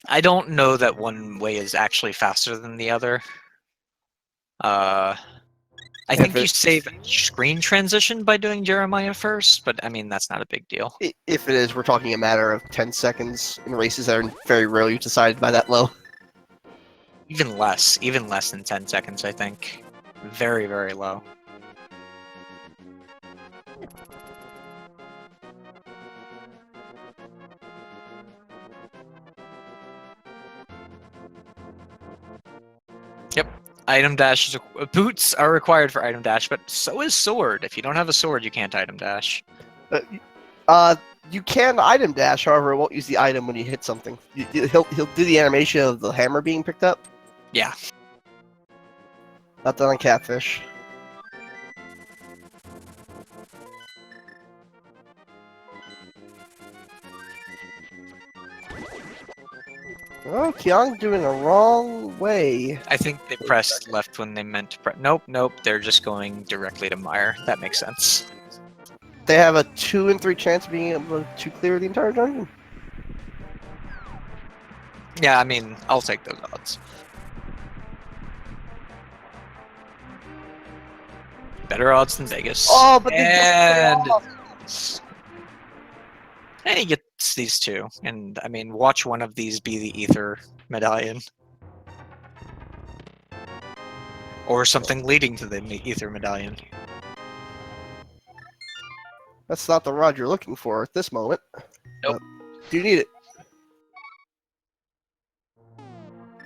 I don't know that one way is actually faster than the other. I think you save screen transition by doing Jeremiah first, but I mean, that's not a big deal. If it is, we're talking a matter of 10 seconds in races that are very rarely decided by that low. Even less than 10 seconds, I think. Very, very low. Yep. Item dash boots are required for item dash, but so is sword. If you don't have a sword, you can't item dash. You can item dash, however, it won't use the item when you hit something. He'll do the animation of the hammer being picked up. Yeah. Not done on Catfish. Oh, Kyong doing the wrong way. I think they pressed left when they meant to press. Nope, they're just going directly to Mire. That makes sense. They have a 2 in 3 chance of being able to clear the entire dungeon. Yeah, I mean, I'll take those odds. Better odds than Vegas. Oh, but they and just hey, he gets these two, and I mean, watch one of these be the Ether medallion, or something leading to the Ether medallion. That's not the rod you're looking for at this moment. Nope. Do you need it?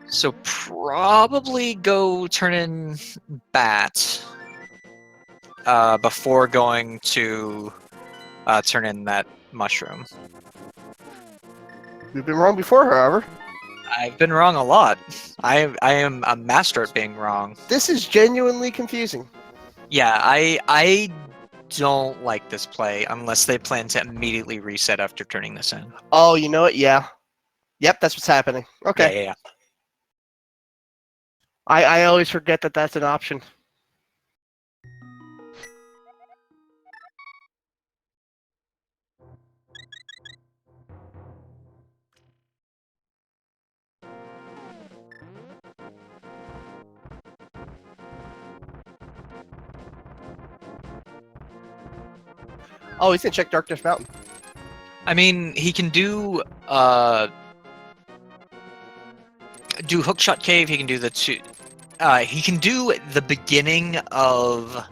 So probably go turn in Bat before going to turn in that mushroom. We've been wrong before, however. I've been wrong a lot. I am a master at being wrong. This is genuinely confusing. Yeah, I don't like this play unless they plan to immediately reset after turning this in. Oh, you know what? Yeah. Yep, that's what's happening. Okay. Yeah. I always forget that that's an option. Oh, he's gonna check Darkness Mountain. I mean, he can do Hookshot Cave. He can do the two. He can do the beginning of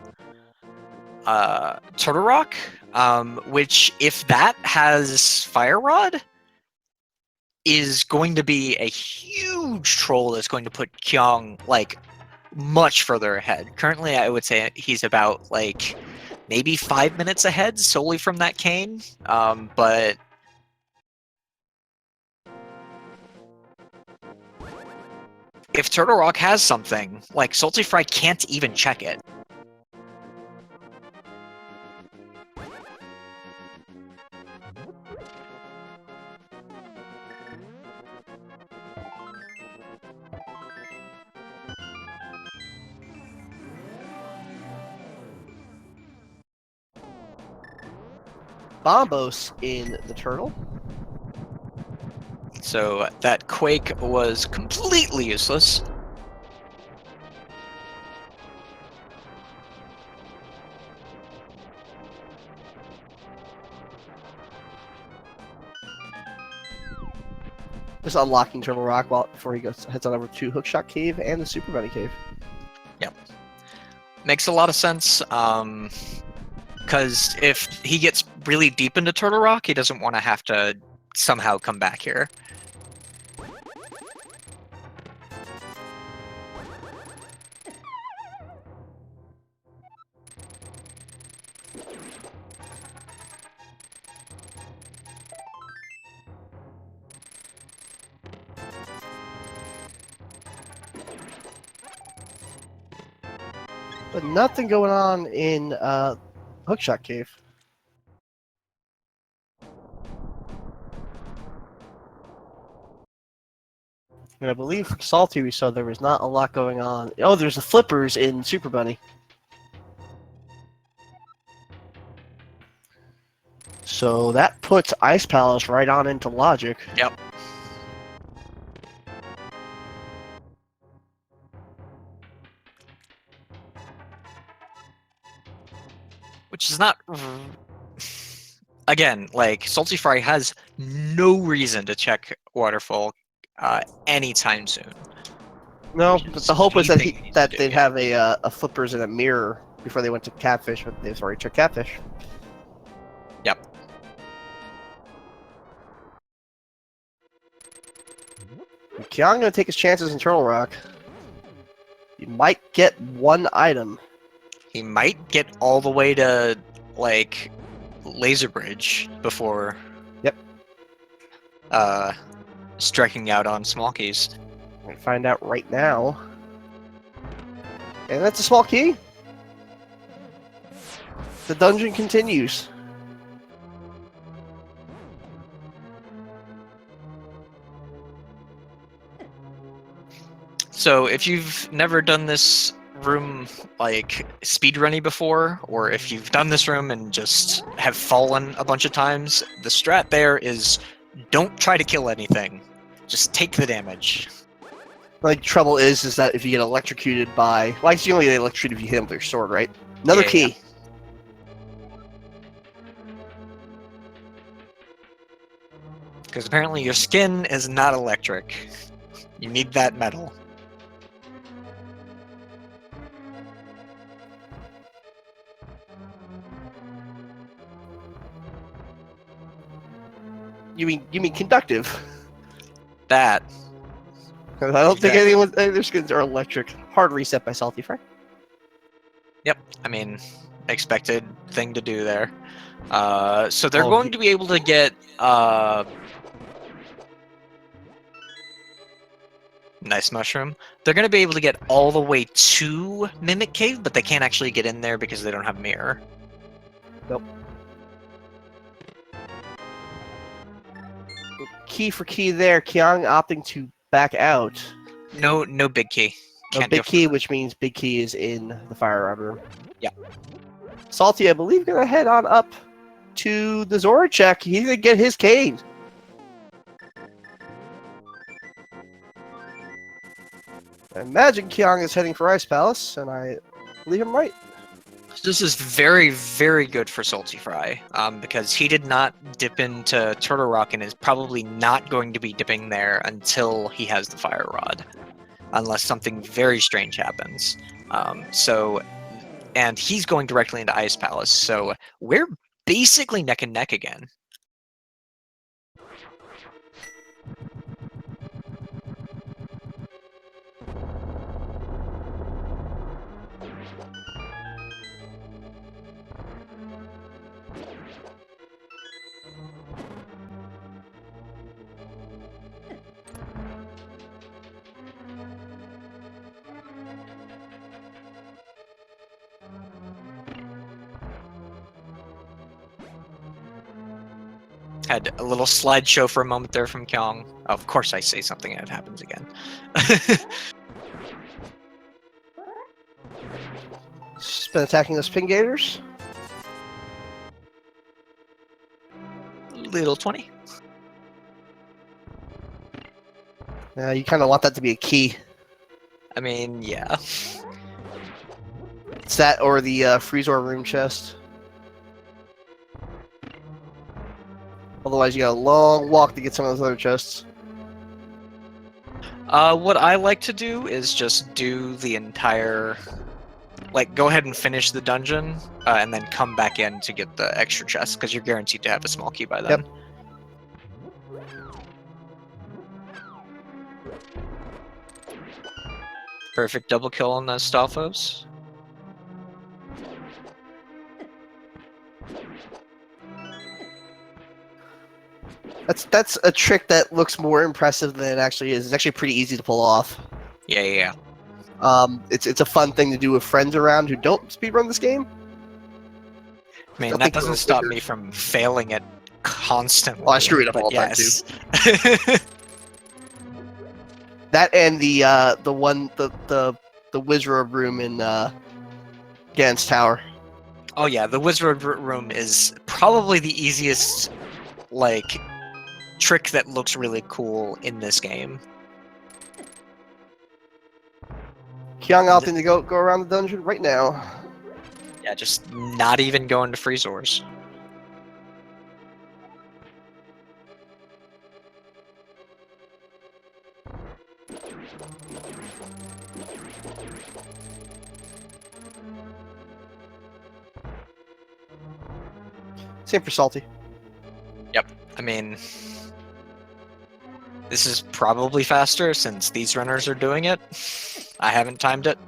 Turtle Rock, which if that has Fire Rod, is going to be a huge troll that's going to put Kyong like much further ahead. Currently, I would say he's about like maybe 5 minutes ahead solely from that cane, but if Turtle Rock has something, like saltyphry can't even check it. Bombos in the turtle. So that Quake was completely useless. Just unlocking Turtle Rock before he heads on over to Hookshot Cave and the Super Bunny Cave. Yep. Makes a lot of sense. Because if he gets really deep into Turtle Rock, he doesn't want to have to somehow come back here. But nothing going on in Hookshot Cave. And I believe for Salty we saw there was not a lot going on. Oh, there's the flippers in Super Bunny. So that puts Ice Palace right on into Logic. Yep. Which is not... Again, like, saltyphry has no reason to check Waterfall anytime soon. No, but the hope was that they'd yeah. have a flippers and a mirror before they went to Catfish, but they've already checked Catfish. Yep. Kyong gonna take his chances in Turtle Rock. You might get one item. He might get all the way to, like, Laser Bridge before... Yep. Striking out on small keys. We're gonna find out right now. And that's a small key. The dungeon continues. So if you've never done this room like speedrunning before, or if you've done this room and just have fallen a bunch of times, the strat there is don't try to kill anything. Just take the damage. Like, trouble is that if you get electrocuted by... Well, actually, you only get electrocuted if you hit him with your sword, right? Another Yeah, key. Because apparently your skin is not electric. You need that metal. You mean conductive? That. 'Cause I don't think Exactly. any of their skins are electric. Hard reset by saltyphry. Yep. I mean, expected thing to do there. So they're Oh, going to be able to get nice mushroom. They're going to be able to get all the way to Mimic Cave, but they can't actually get in there because they don't have mirror. Nope. Key for key there. Kyong opting to back out. No big key. No Can't big go key, which means big key is in the fire rod room. Yeah. Salty, I believe, gonna head on up to the Zora check. He's gonna get his cane. I imagine Kyong is heading for Ice Palace, and I believe I'm right. This is very, very good for saltyphry, because he did not dip into Turtle Rock and is probably not going to be dipping there until he has the fire rod, unless something very strange happens. And he's going directly into Ice Palace, so we're basically neck and neck again. Had a little slideshow for a moment there from Kyong. Of course I say something and it happens again. Just been attacking those pin gators. Little 20. You kind of want that to be a key. I mean, yeah. It's that or the Freezor room chest. Otherwise, you got a long walk to get some of those other chests. What I like to do is just do the entire... Like, go ahead and finish the dungeon, and then come back in to get the extra chest, because you're guaranteed to have a small key by then. Yep. Perfect double kill on those Stalfos. That's a trick that looks more impressive than it actually is. It's actually pretty easy to pull off. Yeah. It's a fun thing to do with friends around who don't speedrun this game. I mean, that doesn't stop me from failing it constantly. Well, I screw it up all the time too. That and the Wizard room in Gan's Tower. Oh yeah, the Wizard room is probably the easiest, like, trick that looks really cool in this game. Kyong opting to go around the dungeon right now. Yeah, just not even going to Freezors. Same for Salty. Yep, I mean, this is probably faster since these runners are doing it. I haven't timed it.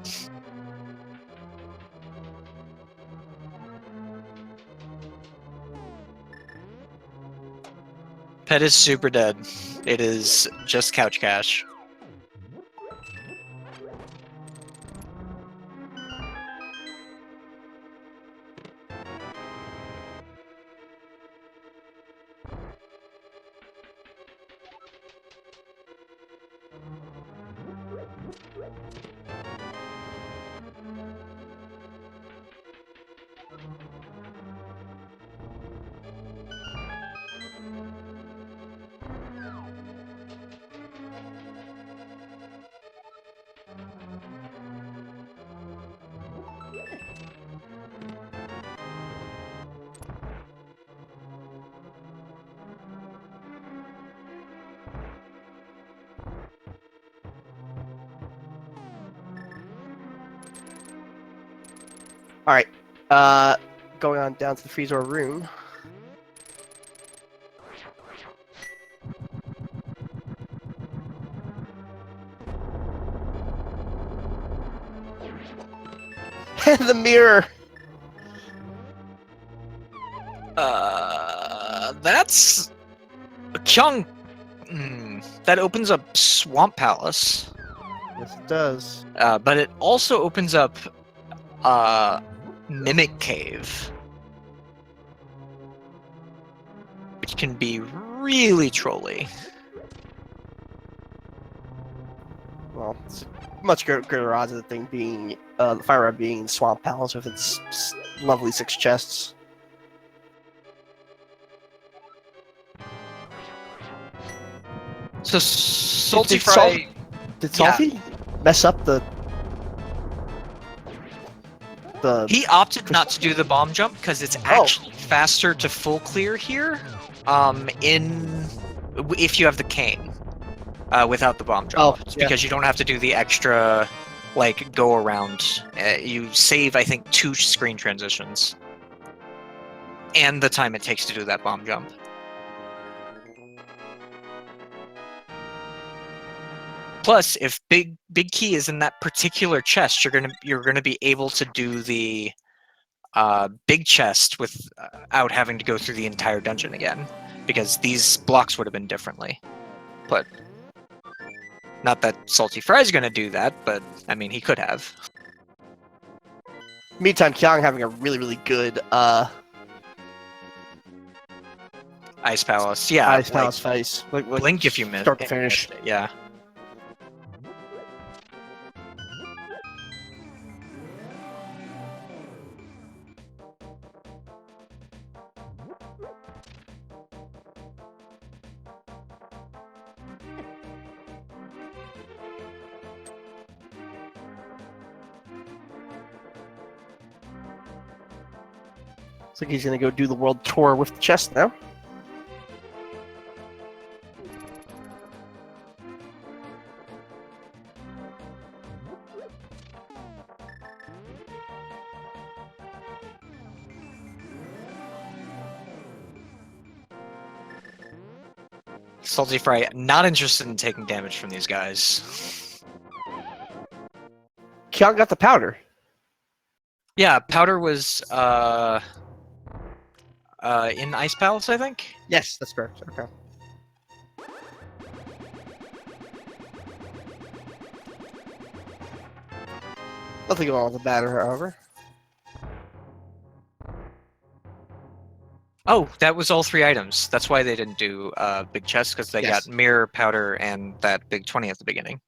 Pet is super dead. It is just couch cash. All right. Going on down to the freezer room. The mirror. That's Kyong. That opens up Swamp Palace. Yes, it does. But it also opens up Mimic Cave, which can be really trolly. Well, it's much greater odds of the thing being the fire red being Swamp Palace with its lovely 6 chests. So Salty Did Fry. Did Yeah. Salty mess up the? He opted not to do the bomb jump because it's actually faster to full clear here. If you have the cane, without the bomb jump, it's because you don't have to do the extra, like, go around. You save, I think, 2 screen transitions, and the time it takes to do that bomb jump. Plus, if Big Key is in that particular chest, you're gonna be able to do the big chest without having to go through the entire dungeon again, because these blocks would have been differently. But not that Salty Fry's gonna do that, but I mean, he could have. Meantime, Kyong having a really good Ice Palace, yeah. Ice Palace face. Like, blink if you miss. Start to finish. Yeah. Looks like he's gonna go do the world tour with the chest now. Salty Fry, not interested in taking damage from these guys. Kyong got the powder. Yeah, powder was in Ice Palace, I think. Yes, that's correct. Okay. Nothing going on with the batter, however. Oh, that was all 3 items. That's why they didn't do big chest, because they got mirror, powder, and that big 20 at the beginning.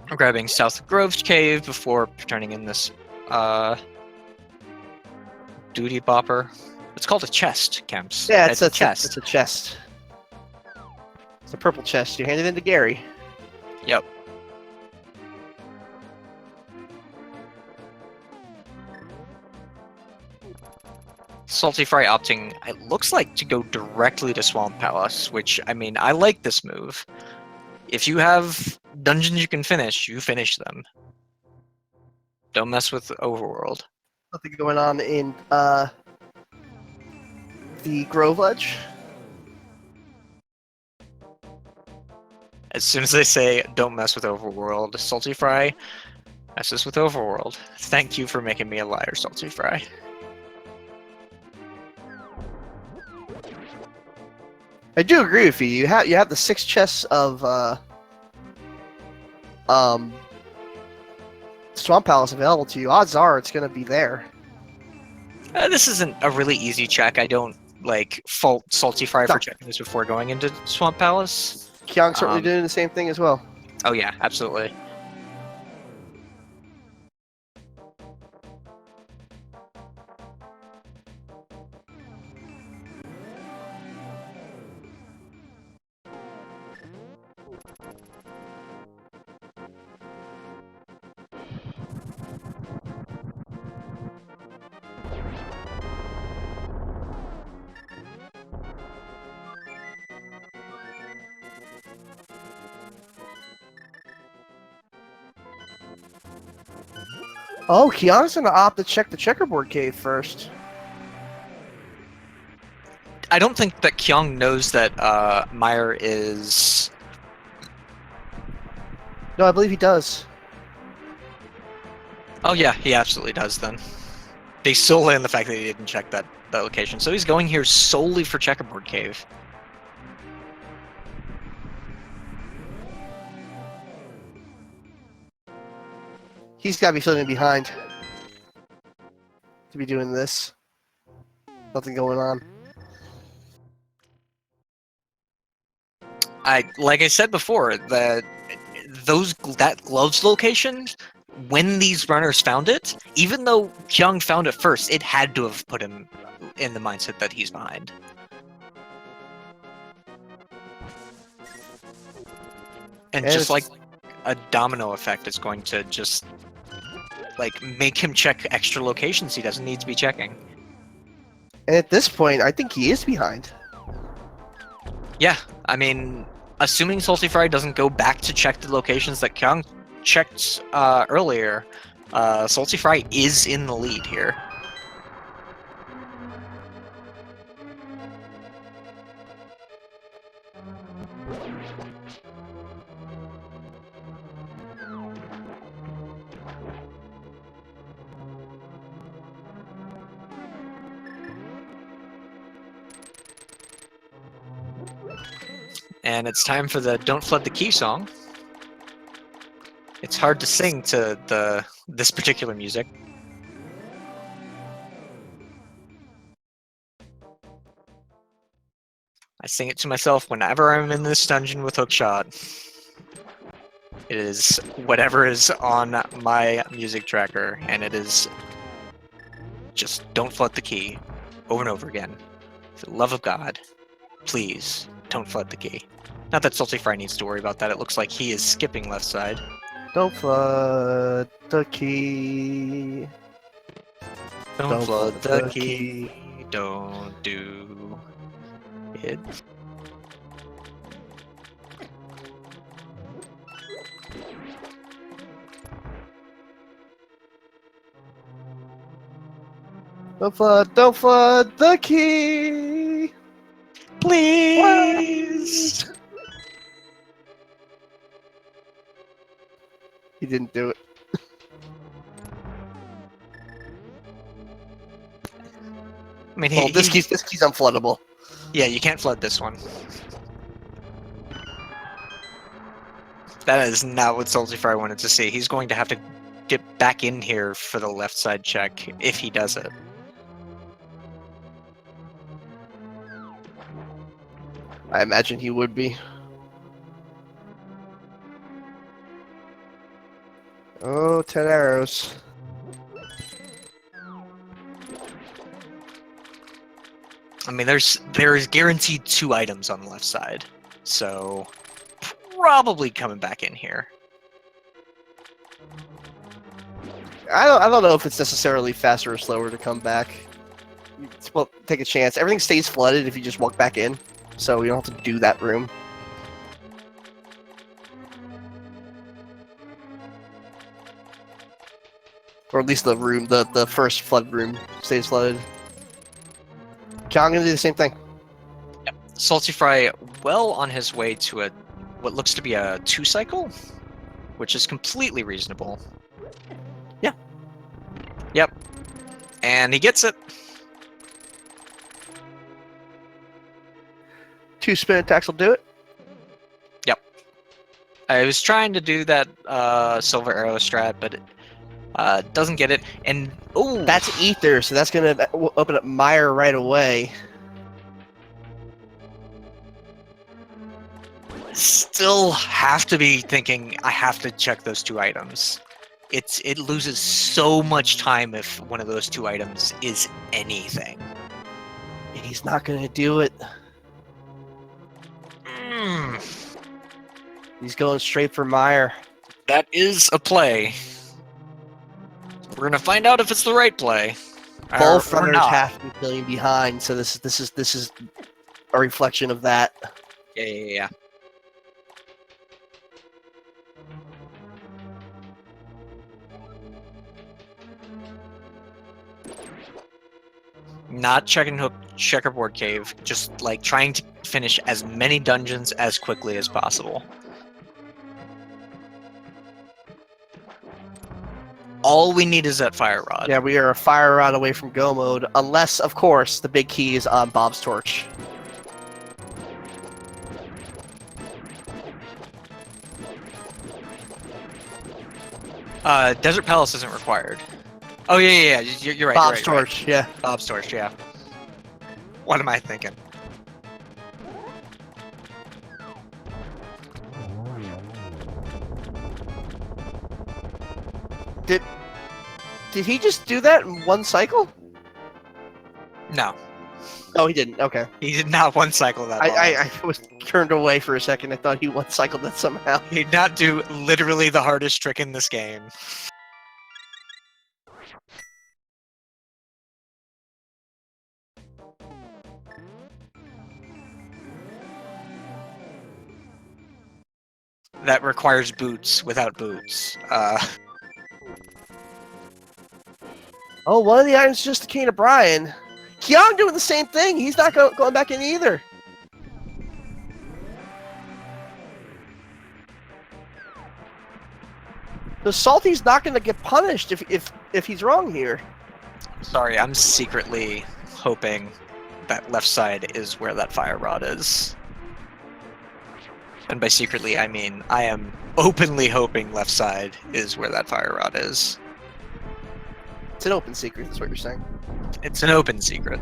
I'm grabbing South Grove's cave before turning in this duty bopper. It's called a chest, Kemps. Yeah, it's a chest. It's a chest. It's a purple chest. You hand it in to Gary. Yep. Salty Fry opting, it looks like, to go directly to Swamp Palace, which, I mean, I like this move. If you have dungeons you can finish, you finish them. Don't mess with Overworld. Nothing going on in the Grove Ledge. As soon as they say, don't mess with Overworld, Salty Fry messes with Overworld. Thank you for making me a liar, Salty Fry. I do agree with you. You have the 6 chests of Swamp Palace available to you. Odds are it's going to be there. This isn't a really easy check. I don't fault Salty Fry for checking this before going into Swamp Palace. Kyong certainly doing the same thing as well. Oh yeah, absolutely. Oh, Kyong's gonna opt to check the checkerboard cave first. I don't think that Kyong knows that Meyer is. No, I believe he does. Oh yeah, he absolutely does then. Based solely on the fact that he didn't check that location. So he's going here solely for checkerboard cave. He's gotta be feeling behind to be doing this. Nothing going on. Like I said before, that gloves location, when these runners found it, even though Kyung found it first, it had to have put him in the mindset that he's behind. And just like a domino effect is going to just like make him check extra locations he doesn't need to be checking. And at this point, I think he is behind. Yeah, I mean, assuming saltyphry doesn't go back to check the locations that Kyung checked earlier, saltyphry is in the lead here. And it's time for the Don't Flood the Key song. It's hard to sing to this particular music. I sing it to myself whenever I'm in this dungeon with Hookshot. It is whatever is on my music tracker, and it is just Don't Flood the Key over and over again. For the love of God, please don't flood the key. Not that saltyphry needs to worry about that. It looks like he is skipping left side. Don't flood the key. Don't flood the key. Don't do it. Don't flood the key. Please. He didn't do it. I mean, Well, this key's unfloodable. Yeah, you can't flood this one. That is not what saltyphry wanted to see. He's going to have to get back in here for the left side check if he does it. I imagine he would be. Oh, 10 arrows. I mean, there's guaranteed 2 items on the left side, so probably coming back in here. I don't know if it's necessarily faster or slower to come back. Well, take a chance. Everything stays flooded if you just walk back in, so you don't have to do that room. Or at least the room, the first flood room stays flooded. Okay, I'm gonna do the same thing. Yep. saltyphry well on his way to what looks to be a 2 cycle, which is completely reasonable. Yeah. Yep. And he gets it. 2 spin attacks will do it. Yep. I was trying to do that silver arrow strat, but it doesn't get it. And oh, That's ether, so that's gonna open up Meyer right away. still have to be thinking I have to check those 2 items. It loses so much time if one of those 2 items is anything. He's not gonna do it. He's going straight for Meyer. That is a play. We're gonna find out if it's the right play. Both or runners not. have to be feeling behind, so this is a reflection of that. Yeah. Not checking Hook Checkerboard Cave, just like trying to finish as many dungeons as quickly as possible. All we need is that fire rod. Yeah, we are a fire rod away from go mode, unless, of course, the big key is on Bob's torch. Desert Palace isn't required. Oh yeah. You're right. Bob's you're right, torch, yeah. Bob's torch, yeah. What am I thinking? Did he just do that in one cycle? No, Oh, he didn't. Okay. he did not one cycle that long. I was turned away for a second. I thought he one cycled that somehow. He did not do literally the hardest trick in this game. That requires boots without boots. Oh, one of the items is just the cane of Brian. Kyong doing the same thing. He's not going back in either. The Salty's not going to get punished if he's wrong here. Sorry, I'm secretly hoping that left side is where that fire rod is. And by secretly, I mean I am openly hoping left side is where that fire rod is. It's an open secret, that's what you're saying. It's an open secret.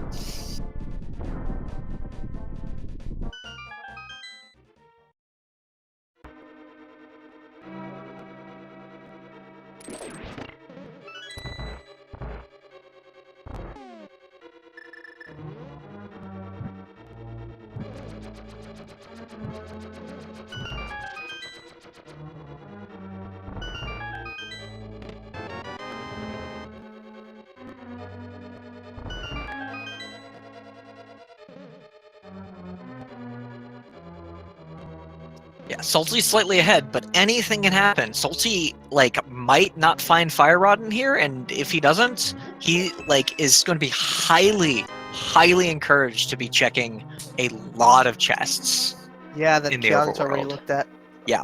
Yeah, Salty's slightly ahead, but anything can happen. Salty, like, might not find Fire Rod in here, and if he doesn't, he, like, is going to be highly, highly encouraged to be checking a lot of chests. Yeah, that In the Kyong's already overworld. looked at. Yeah.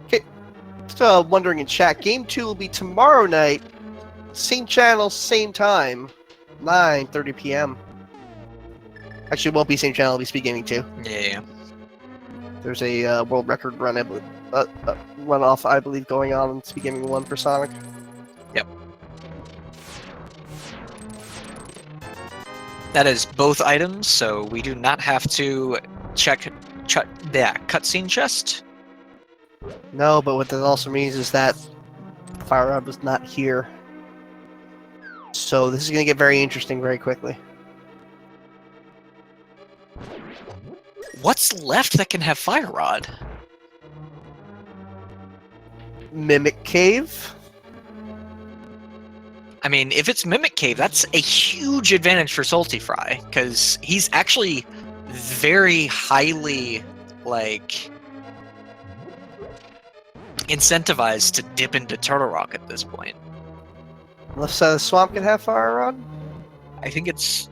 Okay, so wondering in chat, Game 2 will be tomorrow night. Same channel, same time. 9:30 p.m. Actually, it won't be same channel, it'll be Speed Gaming 2. Yeah. There's a world record run, run off, I believe, going on in Speed Gaming 1 for Sonic. Yep. That is both items, so we do not have to check the cutscene chest. No, but what that also means is that Fire Rod was not here. So this is going to get very interesting very quickly. What's left that can have Fire Rod? Mimic Cave. I mean, if it's Mimic Cave, that's a huge advantage for saltyphry, because he's actually very highly, like, incentivized to dip into Turtle Rock at this point. Left side of the swamp can have Fire Rod. I think it's...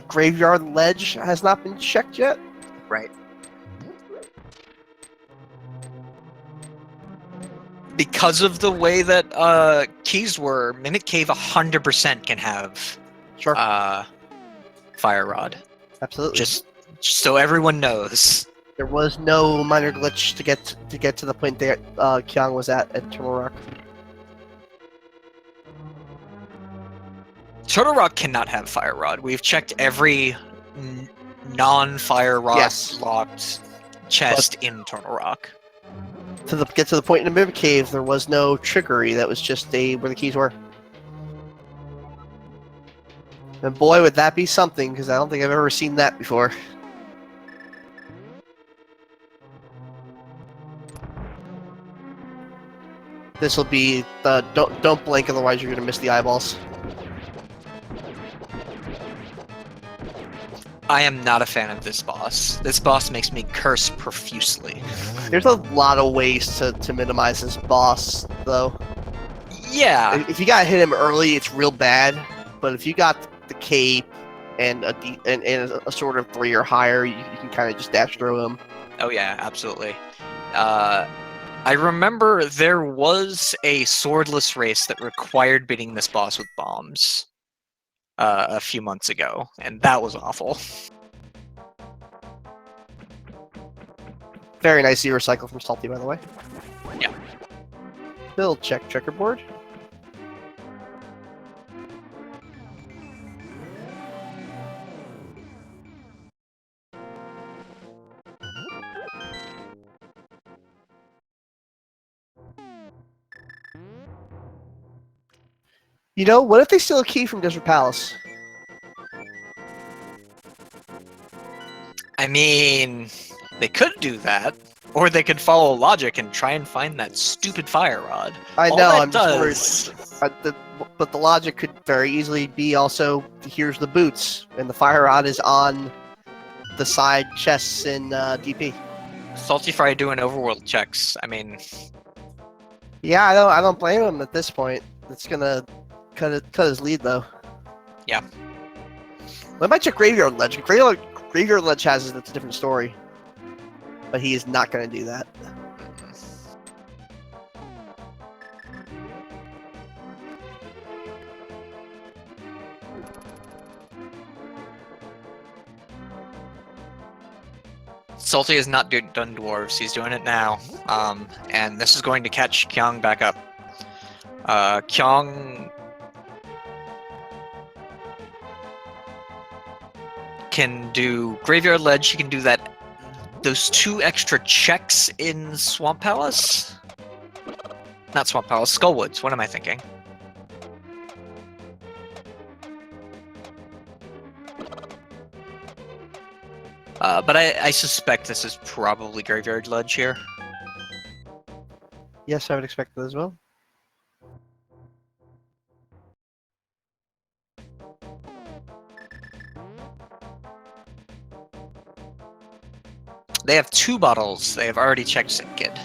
Graveyard Ledge has not been checked yet. Right. Because of the way that keys were, Mimic Cave 100% can have Sure. Fire Rod. Absolutely. Just so everyone knows. There was no minor glitch to get to the point that Kyong was at Turtle Rock. Turtle Rock cannot have Fire Rod. We've checked every non-Fire Rod Yes. locked chest in Turtle Rock. Get to the point in the Mimic Cave, there was no trickery. That was just where the keys were. And boy, would that be something, because I don't think I've ever seen that before. This will be the don't blink, otherwise you're gonna miss the eyeballs. I am not a fan of this boss. This boss makes me curse profusely. There's a lot of ways to minimize this boss, though. Yeah. If you gotta hit him early, it's real bad. But if you got the cape and a sort of 3 or higher, you can kind of just dash through him. Oh yeah, absolutely. I remember there was a swordless race that required beating this boss with bombs a few months ago, and that was awful. Very nice zero cycle from Salty, by the way. Yeah. Build check checkerboard. You know, what if they steal a key from Desert Palace? I mean, they could do that, or they could follow logic and try and find that stupid fire rod. I All know, that I'm does, just worried. But the logic could very easily be also, here's the boots, and the fire rod is on the side chests in DP. saltyphry doing overworld checks. I mean, Yeah, I don't blame him at this point. It's gonna cut his lead though. Yeah. What about your Graveyard Ledge? Graveyard Ledge has it, it's a different story. But he is not gonna do that. Salty is not done dwarves. He's doing it now, and this is going to catch Kyong back up. Kyong can do Graveyard Ledge. He can do that. Those 2 extra checks in Swamp Palace. Not Swamp Palace. Skullwoods. What am I thinking? But I suspect this is probably Graveyard Ledge here. Yes, I would expect that as well. They have 2 bottles. They have already checked Kid.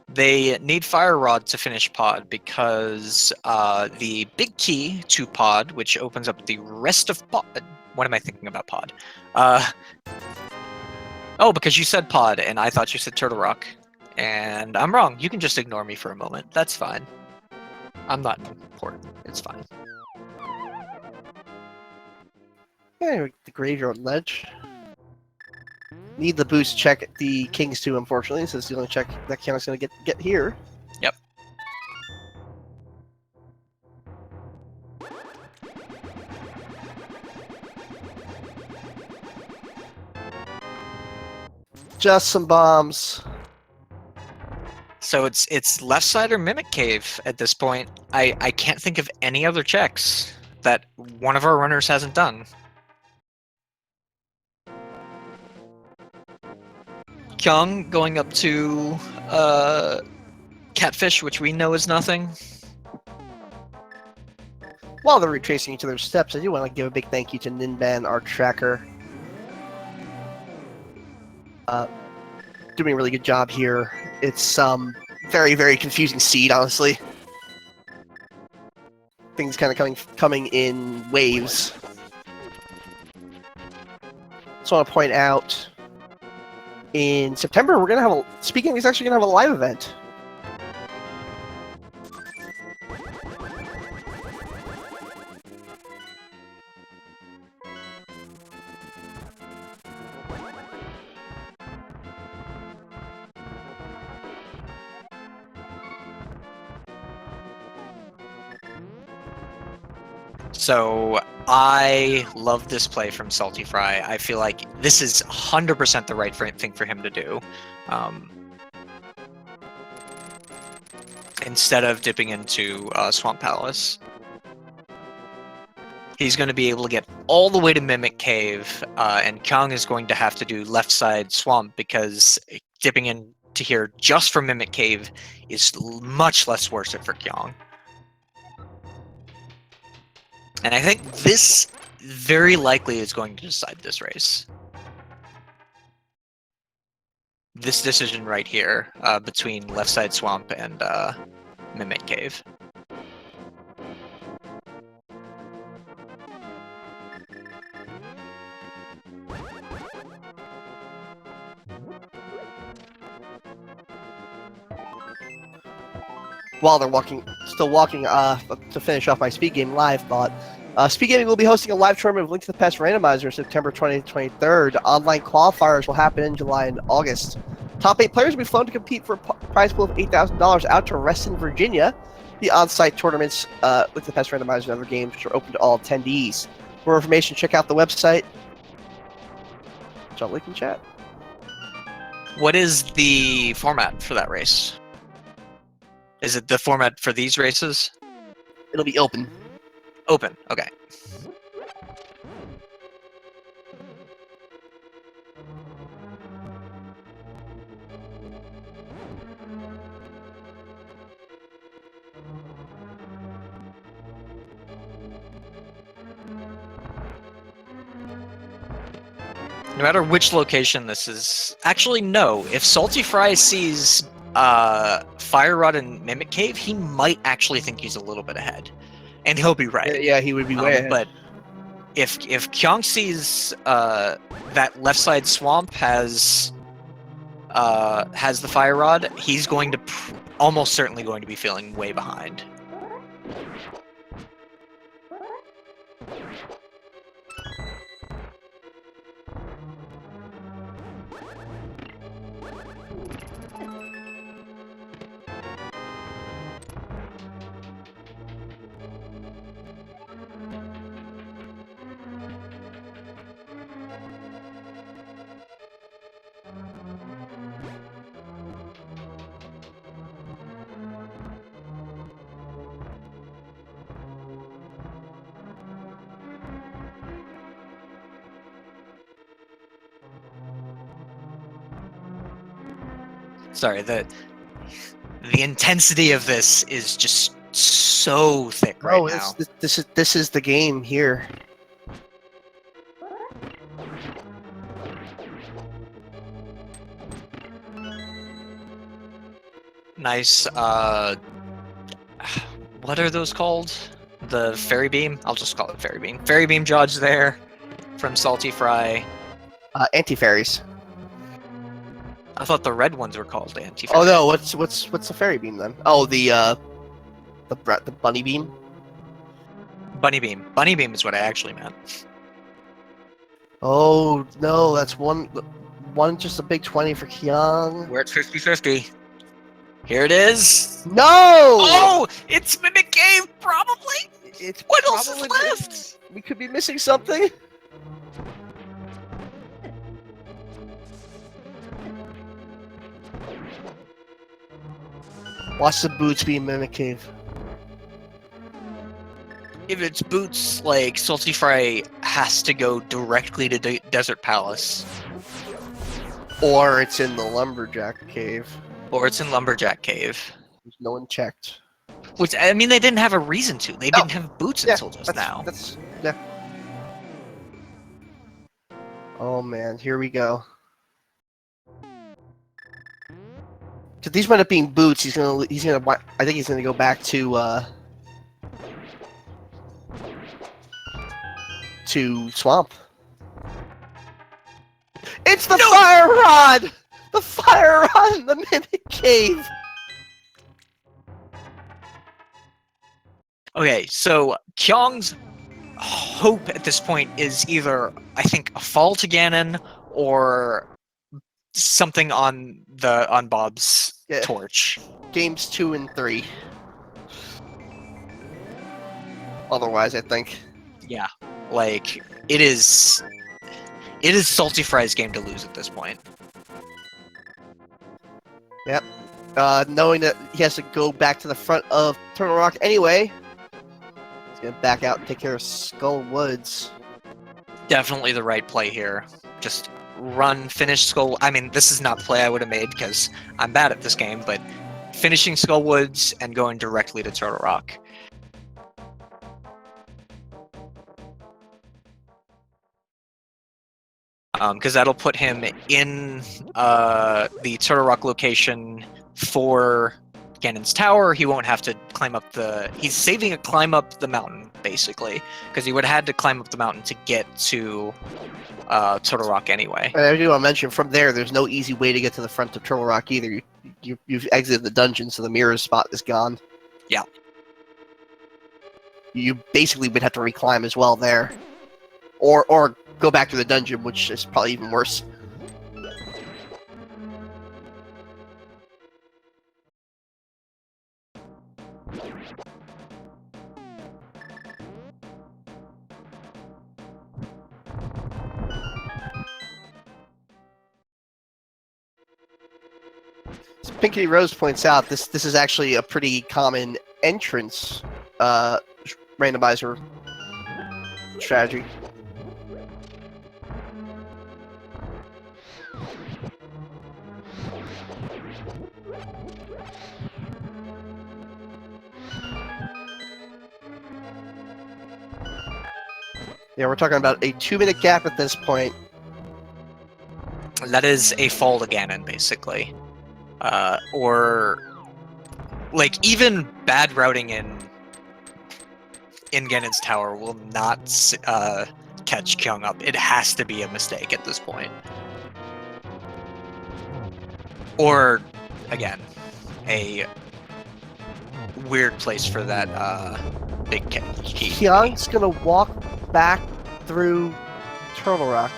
They need Fire Rod to finish Pod because the big key to Pod, which opens up the rest of Pod. What am I thinking about Pod? Oh, because you said Pod, and I thought you said Turtle Rock. And I'm wrong. You can just ignore me for a moment. That's fine. I'm not important. It's fine. Yeah, the Graveyard Ledge. Need the boost check at the Kings 2, unfortunately, so it's the only check that Kyong's gonna get here. Yep. Just some bombs. So it's left side or Mimic Cave at this point. I can't think of any other checks that one of our runners hasn't done. Kyung going up to Catfish, which we know is nothing. While they're retracing each other's steps, I do want to give a big thank you to Ninban, our tracker. Doing a really good job here. It's very, very confusing seed, honestly. Things kind of coming in waves. Just want to point out, in September we're gonna have he's actually gonna have a live event. So I love this play from saltyphry. I feel like this is 100% the right thing for him to do. Instead of dipping into Swamp Palace. He's going to be able to get all the way to Mimic Cave, and Kyong is going to have to do left side Swamp because dipping into here just for Mimic Cave is much less worth it for Kyong. And I think this very likely is going to decide this race. This decision right here between Left Side Swamp and Mimic Cave. While they're still walking, to finish off my Speed Game Live thought, Speed Gaming will be hosting a live tournament of Link to the Past Randomizer September 2023rd. Online qualifiers will happen in July and August. Top 8 players will be flown to compete for a prize pool of $8,000 out to Reston, Virginia. The on-site tournaments, Link to the Past Randomizer and other games, which are open to all attendees. For more information, check out the website. I'll link in chat. What is the format for that race? Is it the format for these races? It'll be open. Open, okay. No matter which location this is... Actually, no. If saltyphry sees Fire Rod and Mimic Cave, he might actually think he's a little bit ahead. And he'll be right. Yeah, he would be way ahead. But if Kyong sees that left side swamp has the Fire Rod, he's going to almost certainly going to be feeling way behind. Sorry, the intensity of this is just so thick right now. This is the game here. Nice. What are those called? The fairy beam? I'll just call it fairy beam. Fairy beam dodge there from saltyphry. Anti-fairies. I thought the red ones were called anti-fairies. Oh no, what's the fairy beam then? Oh, the bunny beam. Bunny beam. Bunny beam is what I actually meant. Oh no, that's one just a big 20 for Kyong. We're at 50-50. Here it is. No! Oh, it's Mimic Cave, probably. It's what else is probably left? We could be missing something. Watch the boots be in Mimic Cave. If it's boots, like, saltyphry has to go directly to Desert Palace. Or it's in the Lumberjack Cave. Or it's in Lumberjack Cave. No one checked. Which, I mean, they didn't have a reason to. They didn't have boots until just now. Yeah. Oh man, here we go. So these might up being boots. He's gonna. I think he's gonna go back to Swamp. It's the Fire Rod! The Fire Rod in the Mimic Cave! Okay, so Kyong's hope at this point is either, I think, a fall to Ganon or something on Bob's torch. Games 2 and 3. Otherwise, I think. Yeah, like it is saltyphry's game to lose at this point. Yep. Knowing that he has to go back to the front of Turtle Rock anyway, he's gonna back out and take care of Skull Woods. Definitely the right play here. Just finish Skull. I mean, this is not the play I would have made because I'm bad at this game, but finishing Skull Woods and going directly to Turtle Rock. because that'll put him in the Turtle Rock location for Ganon's Tower. He won't have to climb up the... He's saving a climb up the mountain, basically, because he would have had to climb up the mountain to get to Turtle Rock anyway. And I do want to mention, from there's no easy way to get to the front of Turtle Rock either. You've exited the dungeon, so the mirror spot is gone. Yeah. You basically would have to reclimb as well there. Or go back to the dungeon, which is probably even worse. As Pinky Rose points out, this is actually a pretty common entrance randomizer strategy. Yeah, we're talking about a 2-minute gap at this point. That is a fall to Ganon, basically. Or, like, even bad routing in Ganon's Tower will not catch Kyong up. It has to be a mistake at this point. Or, again, a weird place for that big key. Kyong's gonna walk back through Turtle Rock.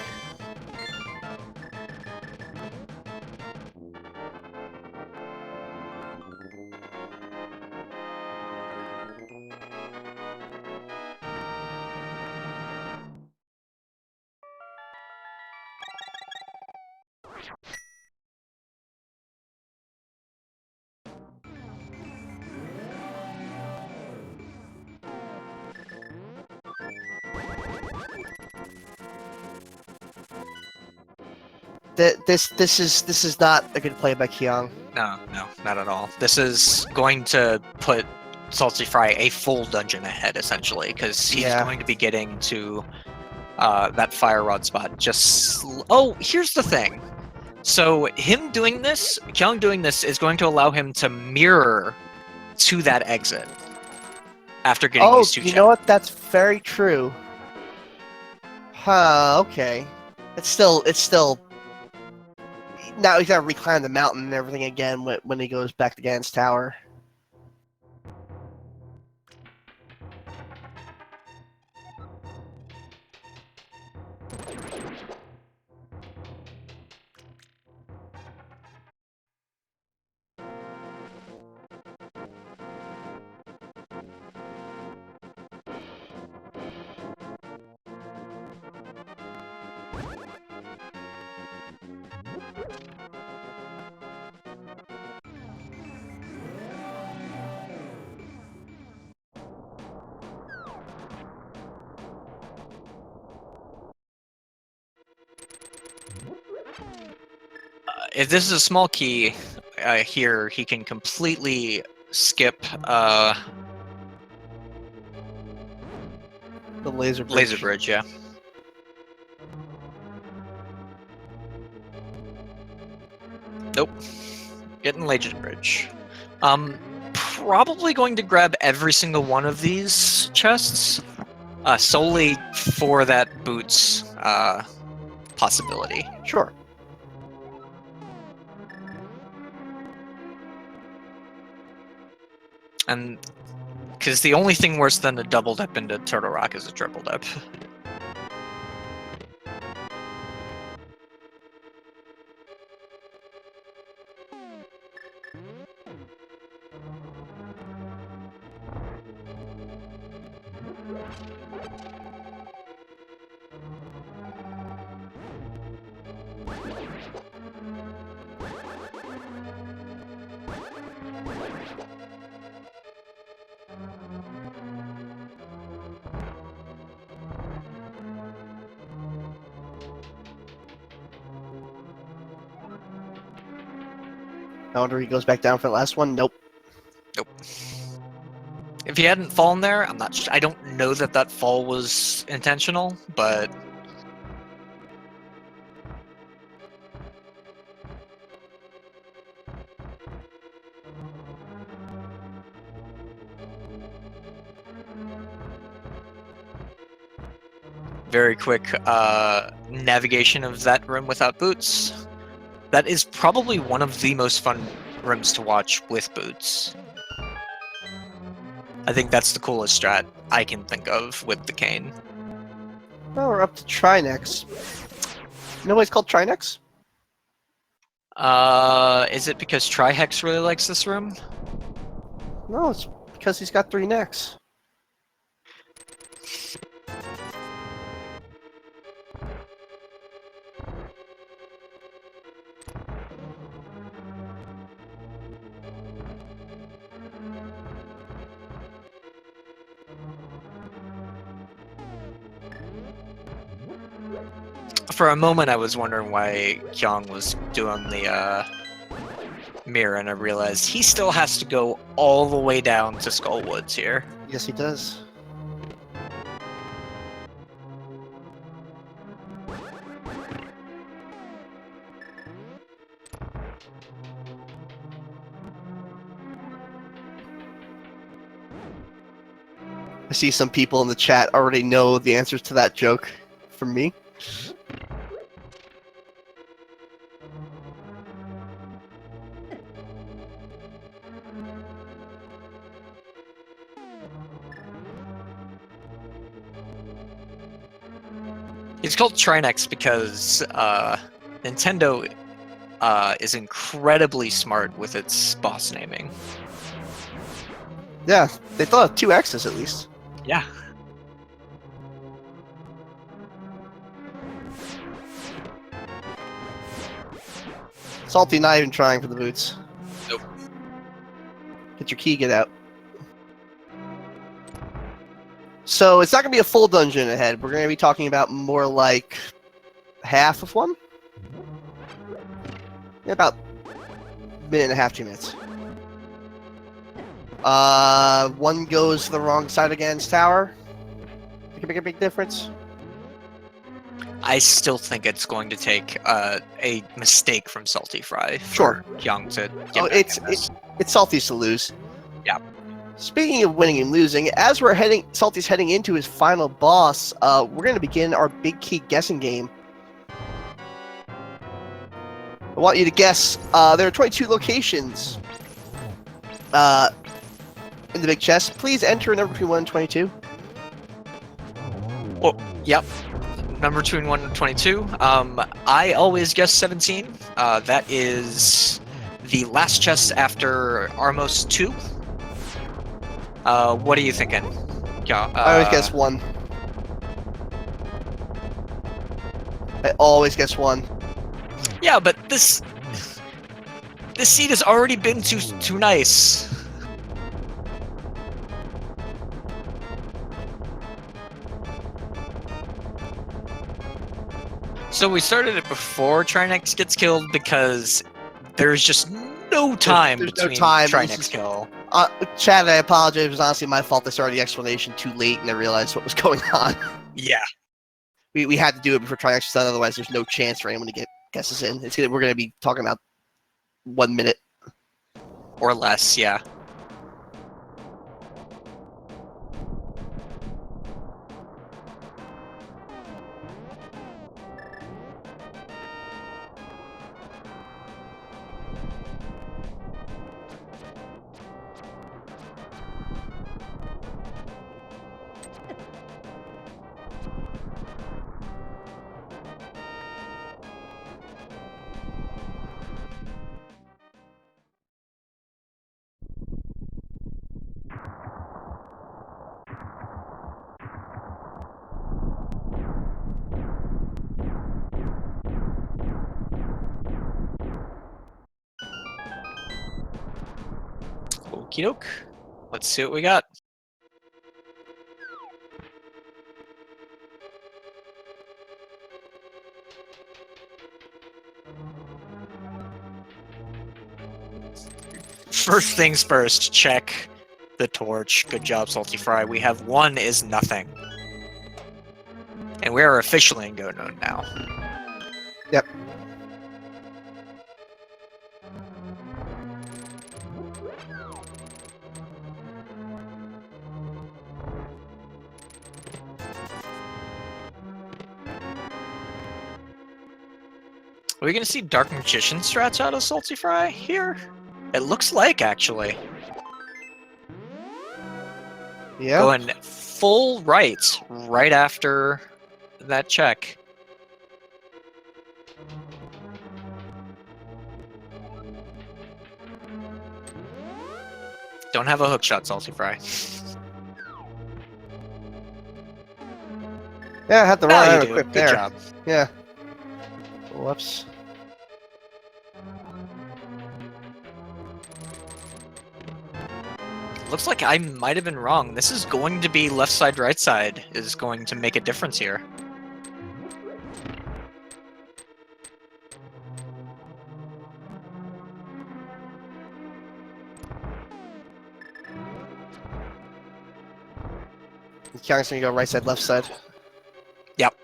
This is not a good play by Kyong. No, not at all. This is going to put saltyphry a full dungeon ahead, essentially, because he's going to be getting to that fire rod spot. Oh, here's the thing. So him doing this, Kyong doing this, is going to allow him to mirror to that exit after getting these two. You know what? That's very true. Huh? Okay. It's still. Now he's gotta reclimb the mountain and everything again when he goes back to Ganon's Tower. If this is a small key here, he can completely skip The laser bridge. laser bridge. Yeah. Nope. Getting laser bridge. Probably going to grab every single one of these chests solely for that boots possibility. Sure. And because the only thing worse than a double dip into Turtle Rock is a triple dip. I wonder if he goes back down for the last one. Nope. Nope. If he hadn't fallen there, I'm not. I don't know that fall was intentional, but very quick navigation of that room without boots. That is probably one of the most fun rooms to watch with boots. I think that's the coolest strat I can think of with the cane. Well, we're up to Trinex. You know why it's called Trinex? Is it because Trihex really likes this room? No, it's because he's got 3 necks. For a moment, I was wondering why Kyong was doing the mirror, and I realized he still has to go all the way down to Skull Woods here. Yes, he does. I see some people in the chat already know the answers to that joke from me. It's called Trinex because Nintendo is incredibly smart with its boss naming. Yeah, they thought of 2 X's at least. Yeah. Salty not even trying for the boots. Nope. Get your key, get out. So it's not going to be a full dungeon ahead. We're going to be talking about more like half of one. Yeah, about a minute and a half, 2 minutes. One goes to the wrong side against tower. It can make a big difference. I still think it's going to take a mistake from saltyphry Sure. for Kyong to get Oh, back in this. it's Salty's to lose. Yeah. Speaking of winning and losing, as we're Salty's heading into his final boss, we're going to begin our big key guessing game. I want you to guess. There are 22 locations in the big chest. Please enter a number between 1 and 22. Oh, yep. Number between 1 and 22. I always guess 17. That is the last chest after Armos 2. What are you thinking? Yeah, I always guess 1. I always guess 1. Yeah, but this seed has already been too nice. So we started it before Trinex gets killed because there's just no time There's between no time. Trinex kill. Chad, I apologize. It was honestly my fault. I started the explanation too late, and I realized what was going on. Yeah. We had to do it before Trinex was done. Otherwise, there's no chance for anyone to get guesses in. We're going to be talking about 1 minute. Or less, yeah. Okie doke. Let's see what we got. First things first, check the torch. Good job, saltyphry. We have 1 is nothing. And we are officially in Go Node now. Yep. Are we gonna see Dark Magician strats out of saltyphry here? It looks like, actually. Yeah. Going full right after that check. Don't have a hookshot, saltyphry. Yeah, I had the Now wrong you item do. equipped Good there. job. Yeah. Whoops. Looks like I might have been wrong. This is going to be left side, right side is going to make a difference here. Kyong's gonna go right side, left side. Yep.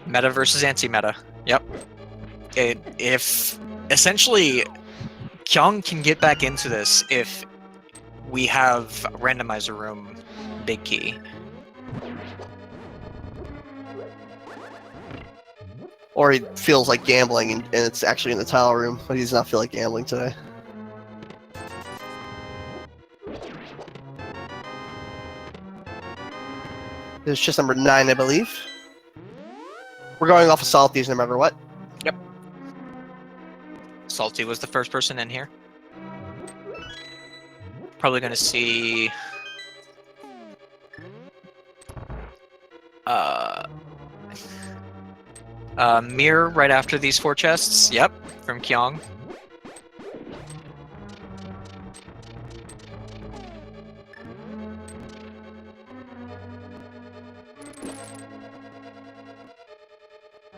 Meta versus anti-meta. Yep. If essentially Kyong can get back into this if we have randomizer room big key. Or he feels like gambling and it's actually in the tile room, but he does not feel like gambling today. This is just number 9, I believe. We're going off of salties no matter what. Yep. Salty was the first person in here. Probably going to see... mirror right after these 4 chests. Yep, from Kyong.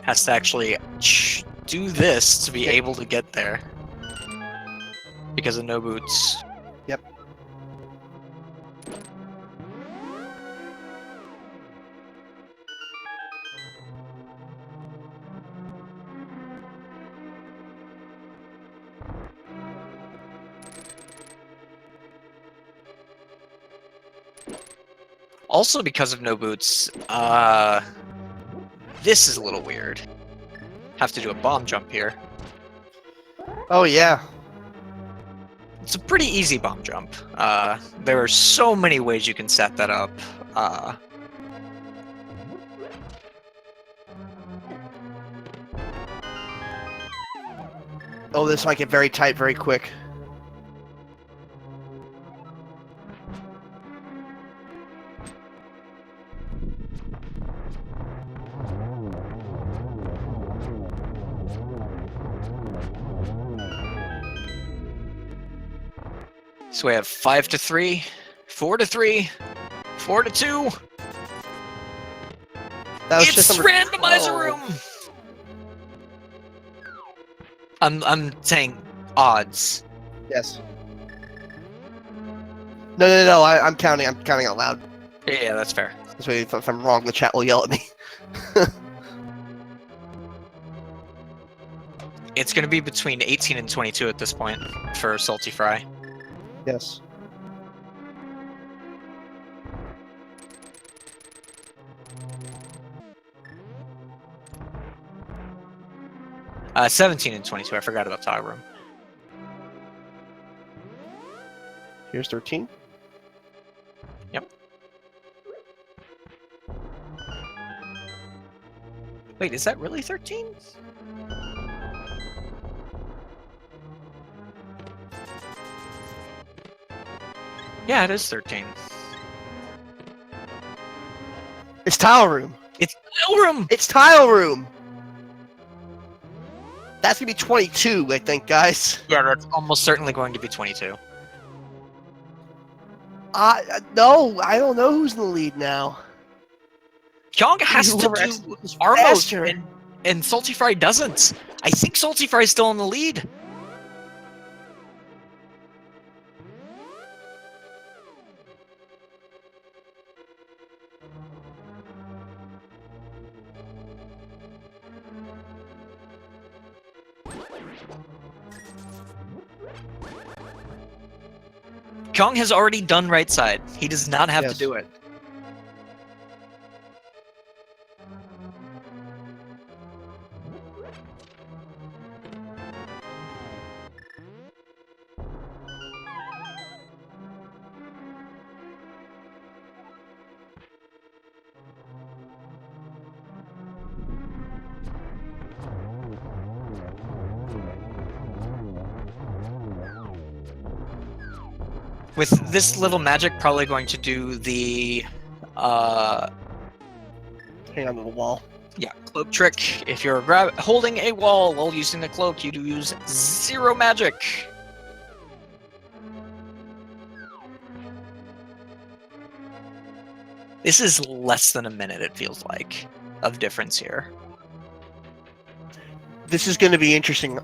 Has to actually do this to be able to get there. Because of no boots. Yep. Also because of no boots, this is a little weird. Have to do a bomb jump here. Oh yeah. It's a pretty easy bomb jump. There are so many ways you can set that up. Oh, this might get very tight very quick. So we have 5 to 3, 4 to 3, 4 to 2. That was It's just number randomizer 12. room. I'm saying odds. Yes. No. I'm counting. I'm counting out loud. Yeah, that's fair. This way, if I'm wrong, the chat will yell at me. It's going to be between 18 and 22 at this point for saltyphry. Yes. Uh, 17 and 22. I forgot about tile room. Here's 13. Yep. Wait, is that really 13? Yeah, it is 13. It's tile room. It's tile room! It's tile room. That's gonna be 22, I think, guys. Yeah, that's almost certainly going to be 22. No, I don't know who's in the lead now. Kyong has to Whoever do executes our faster. mode, and saltyphry doesn't. I think saltyphry is still in the lead. Kyong has already done right side. He does not have to Yes. do it. With this little magic, probably going to do the, Hang on to the wall. yeah, cloak trick. If you're holding a wall while using the cloak, you do use 0 magic. This is less than a minute, it feels like, of difference here. This is going to be interesting.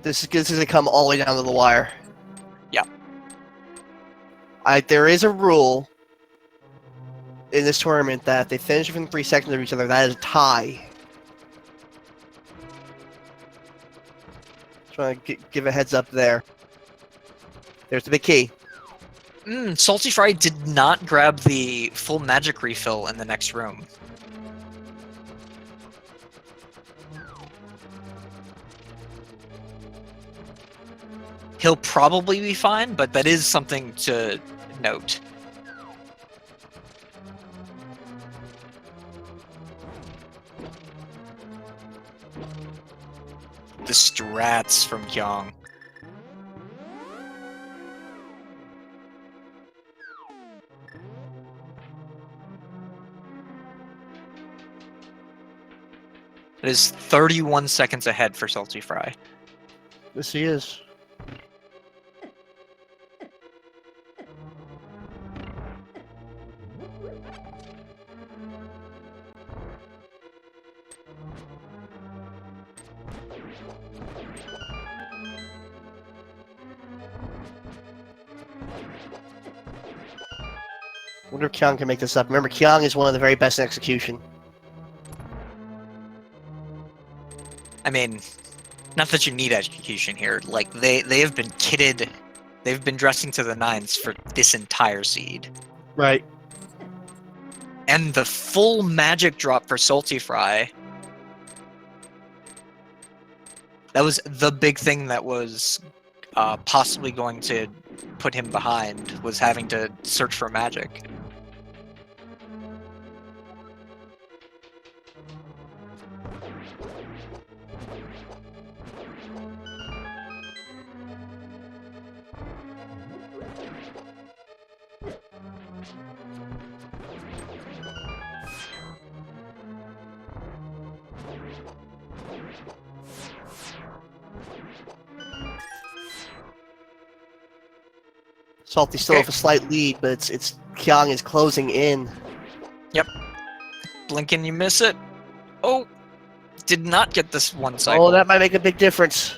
This is going to come all the way down to the wire. Yeah. There is a rule in this tournament that if they finish within 3 seconds of each other, that is a tie. Trying to give a heads up there. There's the big key. Saltyphry did not grab the full magic refill in the next room. He'll probably be fine, but that is something to note. The strats from Kyong. It is 31 seconds ahead for saltyphry. Yes, he is. Wonder if Kyong can make this up. Remember, Kyong is one of the very best in execution. I mean, not that you need execution here. Like, they have been kitted, they've been dressing to the nines for this entire seed. Right. And the full magic drop for saltyphry. That was the big thing that was possibly going to put him behind, was having to search for magic. Salty still have a slight lead, but it's Kyong is closing in. Yep. Blink and you miss it. Oh! Did not get this one cycle. Oh, that might make a big difference.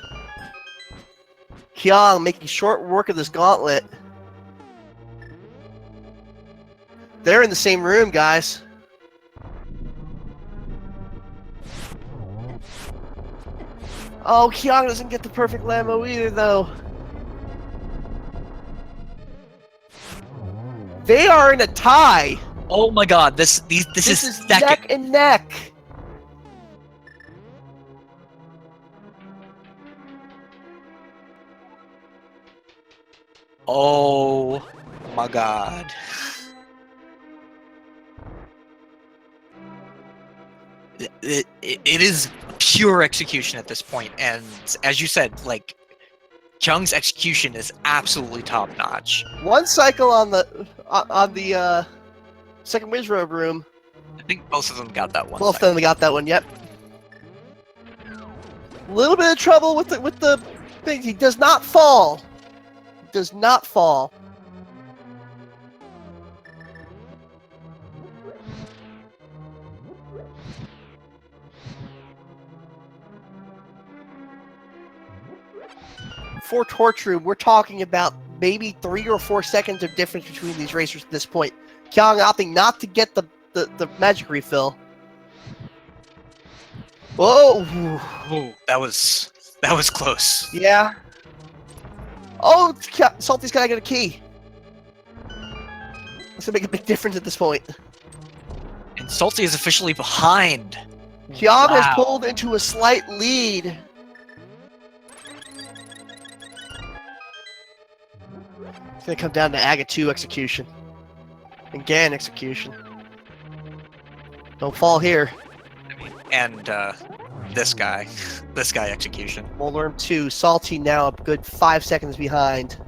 Kyong making short work of this gauntlet. They're in the same room, guys. Oh, Kyong doesn't get the perfect Lambo either, though. They are in a tie. Oh my god, this is neck and neck. Oh my god. It is pure execution at this point, and as you said, like, Kyung's execution is absolutely top notch. One cycle on the second wizard room. I think both of them got that one. Both of them got that one. Yep. A little bit of trouble with the thing. He does not fall. Does not fall. For Torch Room, we're talking about maybe 3 or 4 seconds of difference between these racers at this point. Kyong opting not to get the magic refill. Whoa! Ooh, that was close. Yeah. Oh, Salty's gotta get a key. This will make a big difference at this point. And Salty is officially behind. Kyong has pulled into a slight lead. It's gonna come down to Aga 2 execution. And Gan execution. Don't fall here. And this guy execution. We'll learn 2. Salty now a good 5 seconds behind.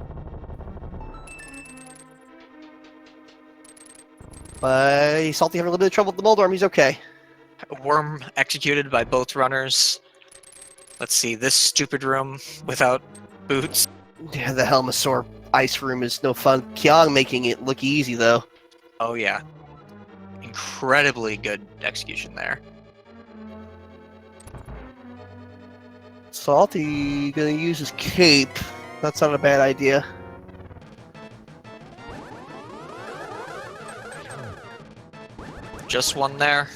But Salty having a little bit of trouble with the Moldorm. He's okay. Worm executed by both runners. Let's see, this stupid room without boots. Yeah, the Helmasaur ice room is no fun. Kyong making it look easy, though. Oh yeah. Incredibly good execution there. Salty gonna use his cape. That's not a bad idea. Just one there.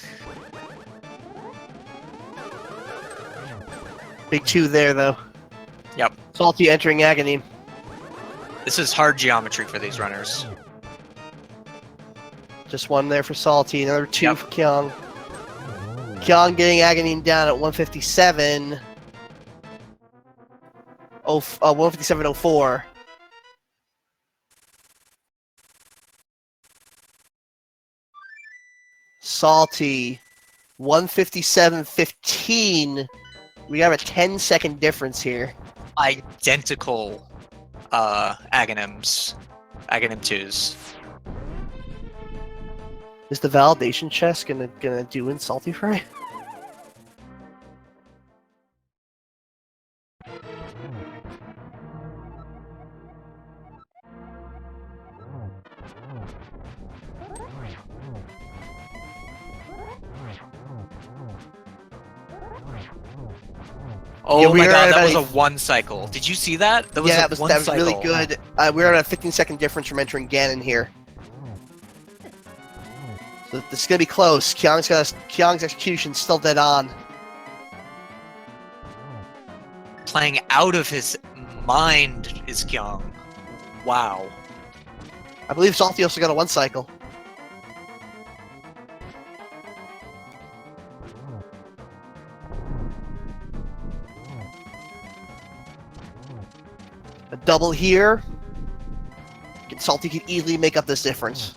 Big 2 there, though. Yep. Salty entering Agony. This is hard geometry for these runners. Just one there for Salty. Another 2 Yep. for Kyong. Kyong getting Agony down at 157. 157.04. Salty, 157.15. We have a 10-second difference here. Identical Aghanims. Aghanim 2s. Is the validation chest gonna do in saltyphry? Oh Yeah, we my are god, at that was about a one cycle. Did you see that? That was Yeah, a that one was cycle. really good. We're at a 15-second difference from entering Ganon here. So this is gonna be close. Kyong's execution still dead on. Playing out of his mind is Kyong. Wow. I believe Salty also got a 1 cycle. A double here. Salty could easily make up this difference.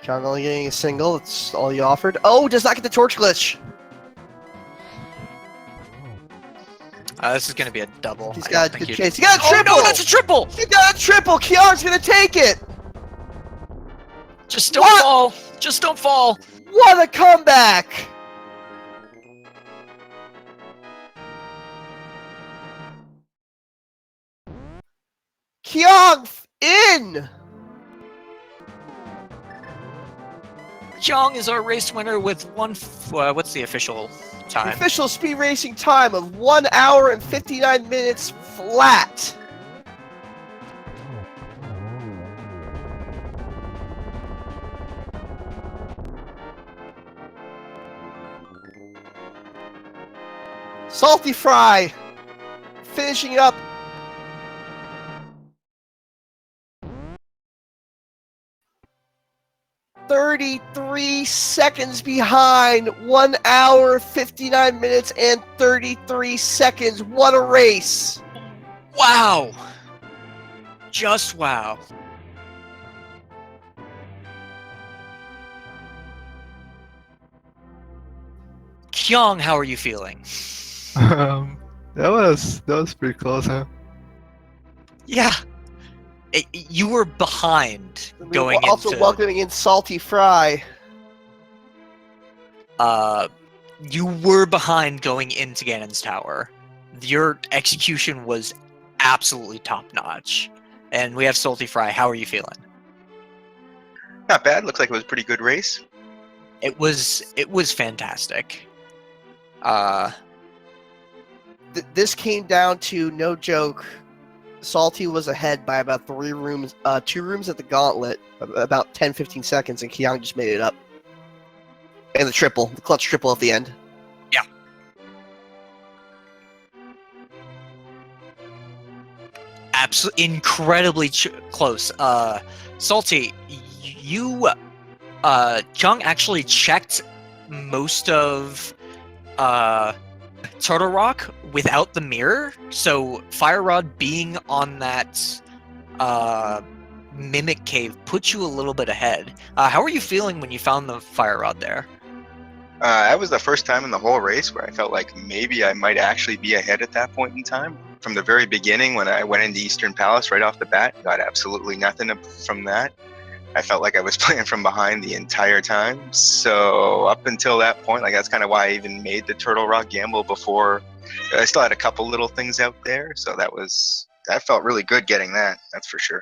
Kyong only getting a single. That's all he offered. Oh, does not get the torch glitch. This is gonna be a double. He's I got a don't good think chase. He got a triple! Oh no, that's a triple! He got a triple! Kyong's gonna take it! Just don't What? fall! Just don't fall! What a comeback! Kyong in! Kyong is our race winner with what's the official time? Official speed racing time of 1 hour and 59 minutes flat. saltyphry finishing up. "33 seconds behind, 1 hour, 59 minutes, and 33 seconds. What a race! Wow! Just wow. Kyong, how are you feeling? That was pretty close, huh? Yeah. You were behind going We're also into... welcoming in saltyphry. You were behind going into Ganon's Tower. Your execution was absolutely top-notch. And we have saltyphry. How are you feeling? Not bad. Looks like it was a pretty good race. It was fantastic. This came down to, no joke, Salty was ahead by about 2 rooms at the gauntlet, about 10-15 seconds, and Kyong just made it up. And the clutch triple at the end. Yeah. Absolutely incredibly close. Salty, you Kyong actually checked most of Turtle Rock without the mirror, so Fire Rod being on that Mimic Cave put you a little bit ahead. How are you feeling when you found the Fire Rod there? That was the first time in the whole race where I felt like maybe I might actually be ahead at that point in time. from the very beginning when I went into Eastern Palace right off the bat. Got absolutely nothing from that. I felt like I was playing from behind the entire time. So up until that point, like that's kind of why I even made the Turtle Rock gamble before. I still had a couple little things out there, so that felt really good getting that. That's for sure.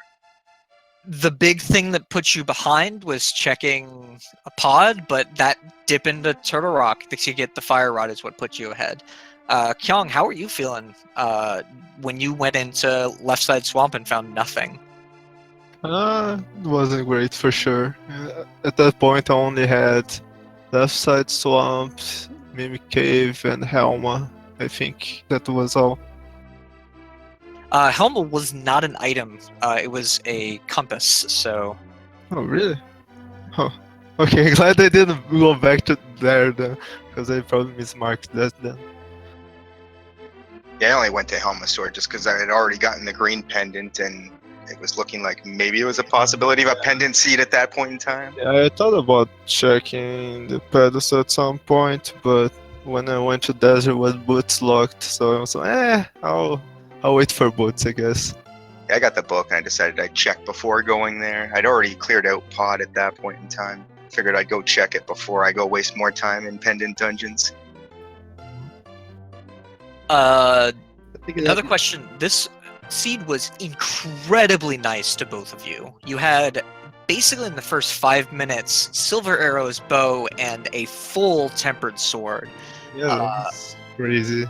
The big thing that put you behind was checking a pod, but that dip into Turtle Rock to get the fire rod is what put you ahead. Kyong, how are you feeling when you went into left side swamp and found nothing? It wasn't great for sure. At that point, I only had left side swamp, Mimic Cave, and Helma. I think that was all. Helma was not an item. It was a compass, so... Oh, really? Oh, okay. Glad I didn't go back to there then, because I probably mismarked that then. Yeah, I only went to Helma Sword just because I had already gotten the green pendant, and it was looking like maybe it was a possibility of a pendant seed at that point in time. Yeah, I thought about checking the pedestal at some point, but when I went to desert, was boots locked, so I was like, I'll wait for boots, I guess. Yeah, I got the book and I decided I'd check before going there. I'd already cleared out pod at that point in time. Figured I'd go check it before I go waste more time in pendant dungeons. Another question. This seed was incredibly nice to both of you. You had, basically in the first 5 minutes, silver arrows, bow, and a full tempered sword. Yeah, that's crazy.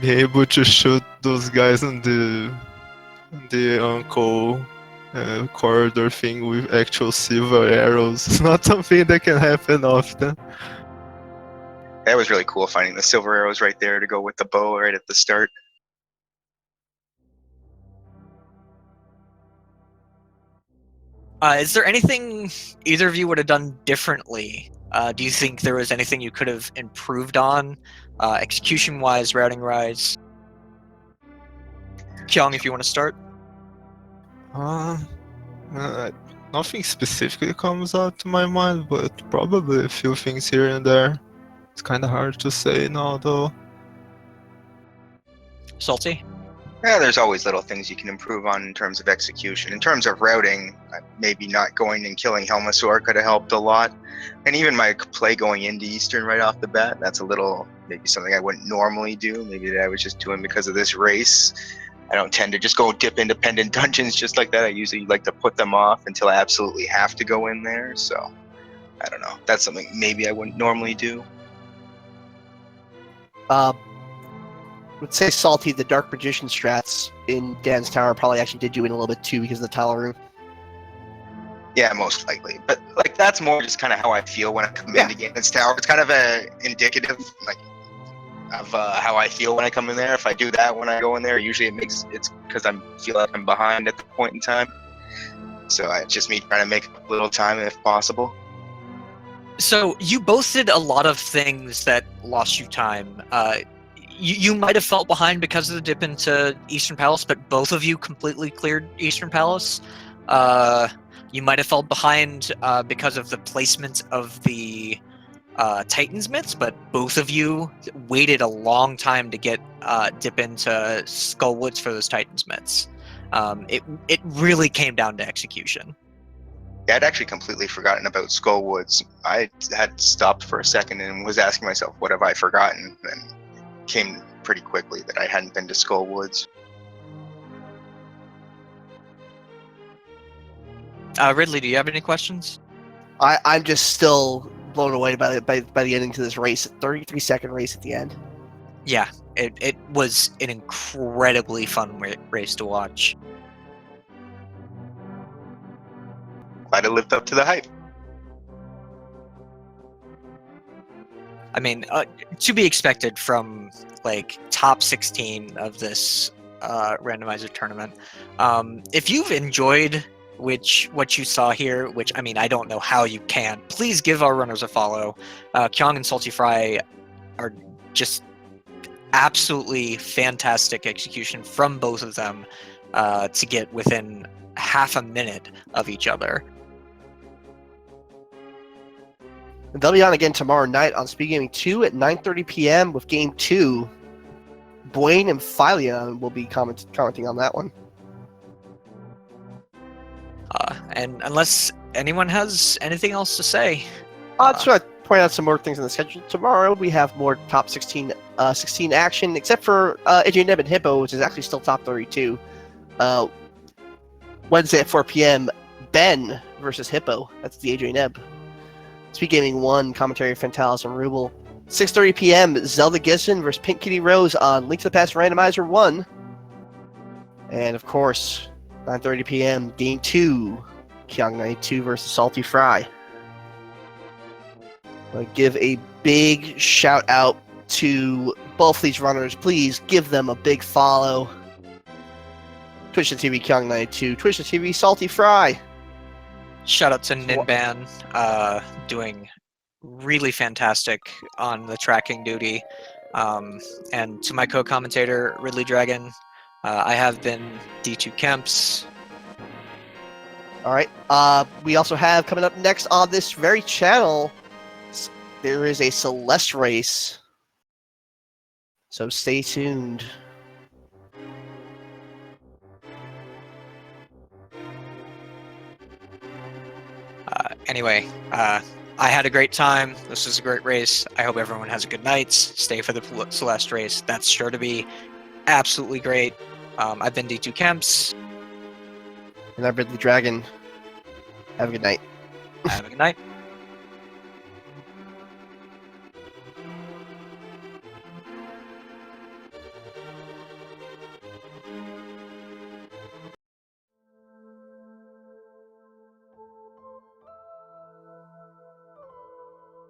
Be able to shoot those guys on the uncle corridor thing with actual silver arrows. It's not something that can happen often. That was really cool finding the silver arrows right there to go with the bow right at the start. Is there anything either of you would have done differently? Do you think there was anything you could have improved on, execution-wise, routing-wise? Kyong, if you want to start. Nothing specifically comes out to my mind, but probably a few things here and there. It's kind of hard to say now, though. Salty? Yeah, there's always little things you can improve on in terms of execution. In terms of routing, maybe not going and killing Helmasaur could have helped a lot. And even my play going into Eastern right off the bat, that's a little, maybe something I wouldn't normally do. Maybe that I was just doing because of this race. I don't tend to just go dip independent dungeons just like that. I usually like to put them off until I absolutely have to go in there. So, I don't know. That's something maybe I wouldn't normally do. Would say Salty, the Dark Magician strats in Dan's Tower probably actually did you in a little bit too because of the tile room. Yeah, most likely. But like that's more just kind of how I feel when I come into Dan's Tower. It's kind of a indicative like of how I feel when I come in there. If I do that when I go in there, usually it's because I feel like I'm behind at the point in time. So it's just me trying to make a little time if possible. So you both did a lot of things that lost you time. You might have felt behind because of the dip into Eastern Palace, but both of you completely cleared Eastern Palace. You might have felt behind because of the placement of the Titan's Mitts, but both of you waited a long time to get dip into Skullwoods for those Titan's Mitts. It really came down to execution. Yeah, I'd actually completely forgotten about Skullwoods. I had stopped for a second and was asking myself, what have I forgotten? And came pretty quickly that I hadn't been to Skullwoods. Ridley, do you have any questions? I'm just still blown away by the ending to this race. 33-second race at the end. Yeah, it was an incredibly fun race to watch. Glad it lived up to the hype. I mean, to be expected from like top 16 of this randomizer tournament. If you've enjoyed what you saw here, which I mean, I don't know how you can, please give our runners a follow. Kyong and saltyphry are just absolutely fantastic execution from both of them to get within half a minute of each other. And they'll be on again tomorrow night on Speed Gaming 2 at 9:30 p.m. with Game 2 Bwayne and Philia will be commenting on that one. And unless anyone has anything else to say, I just want to point out some more things on the schedule. Tomorrow we have more top 16 action, except for AJ Neb and Hippo, which is actually still top 32. Wednesday at 4 p.m., Ben versus Hippo. That's the AJ Neb. Speed Gaming 1, commentary Fentalis and Ruble. 6:30 p.m., Zelda Gibson versus Pink Kitty Rose on Link to the Past Randomizer 1. And of course, 9:30 p.m., Game 2, Kyong92 versus saltyphry. I want to give a big shout out to both these runners. Please give them a big follow. Twitch.tv Kyong92, Twitch.tv saltyphry. shout out to Ninban, doing really fantastic on the tracking duty. And to my co-commentator, Ridley Dragon, I have been D2 Kemps. All right. We also have coming up next on this very channel, there is a Celeste race. So stay tuned. Anyway, I had a great time. This was a great race. I hope everyone has a good night. Stay for the Celeste race. That's sure to be absolutely great. I've been D2 Kemps. And I'm Ridley Dragon. Have a good night. Have a good night.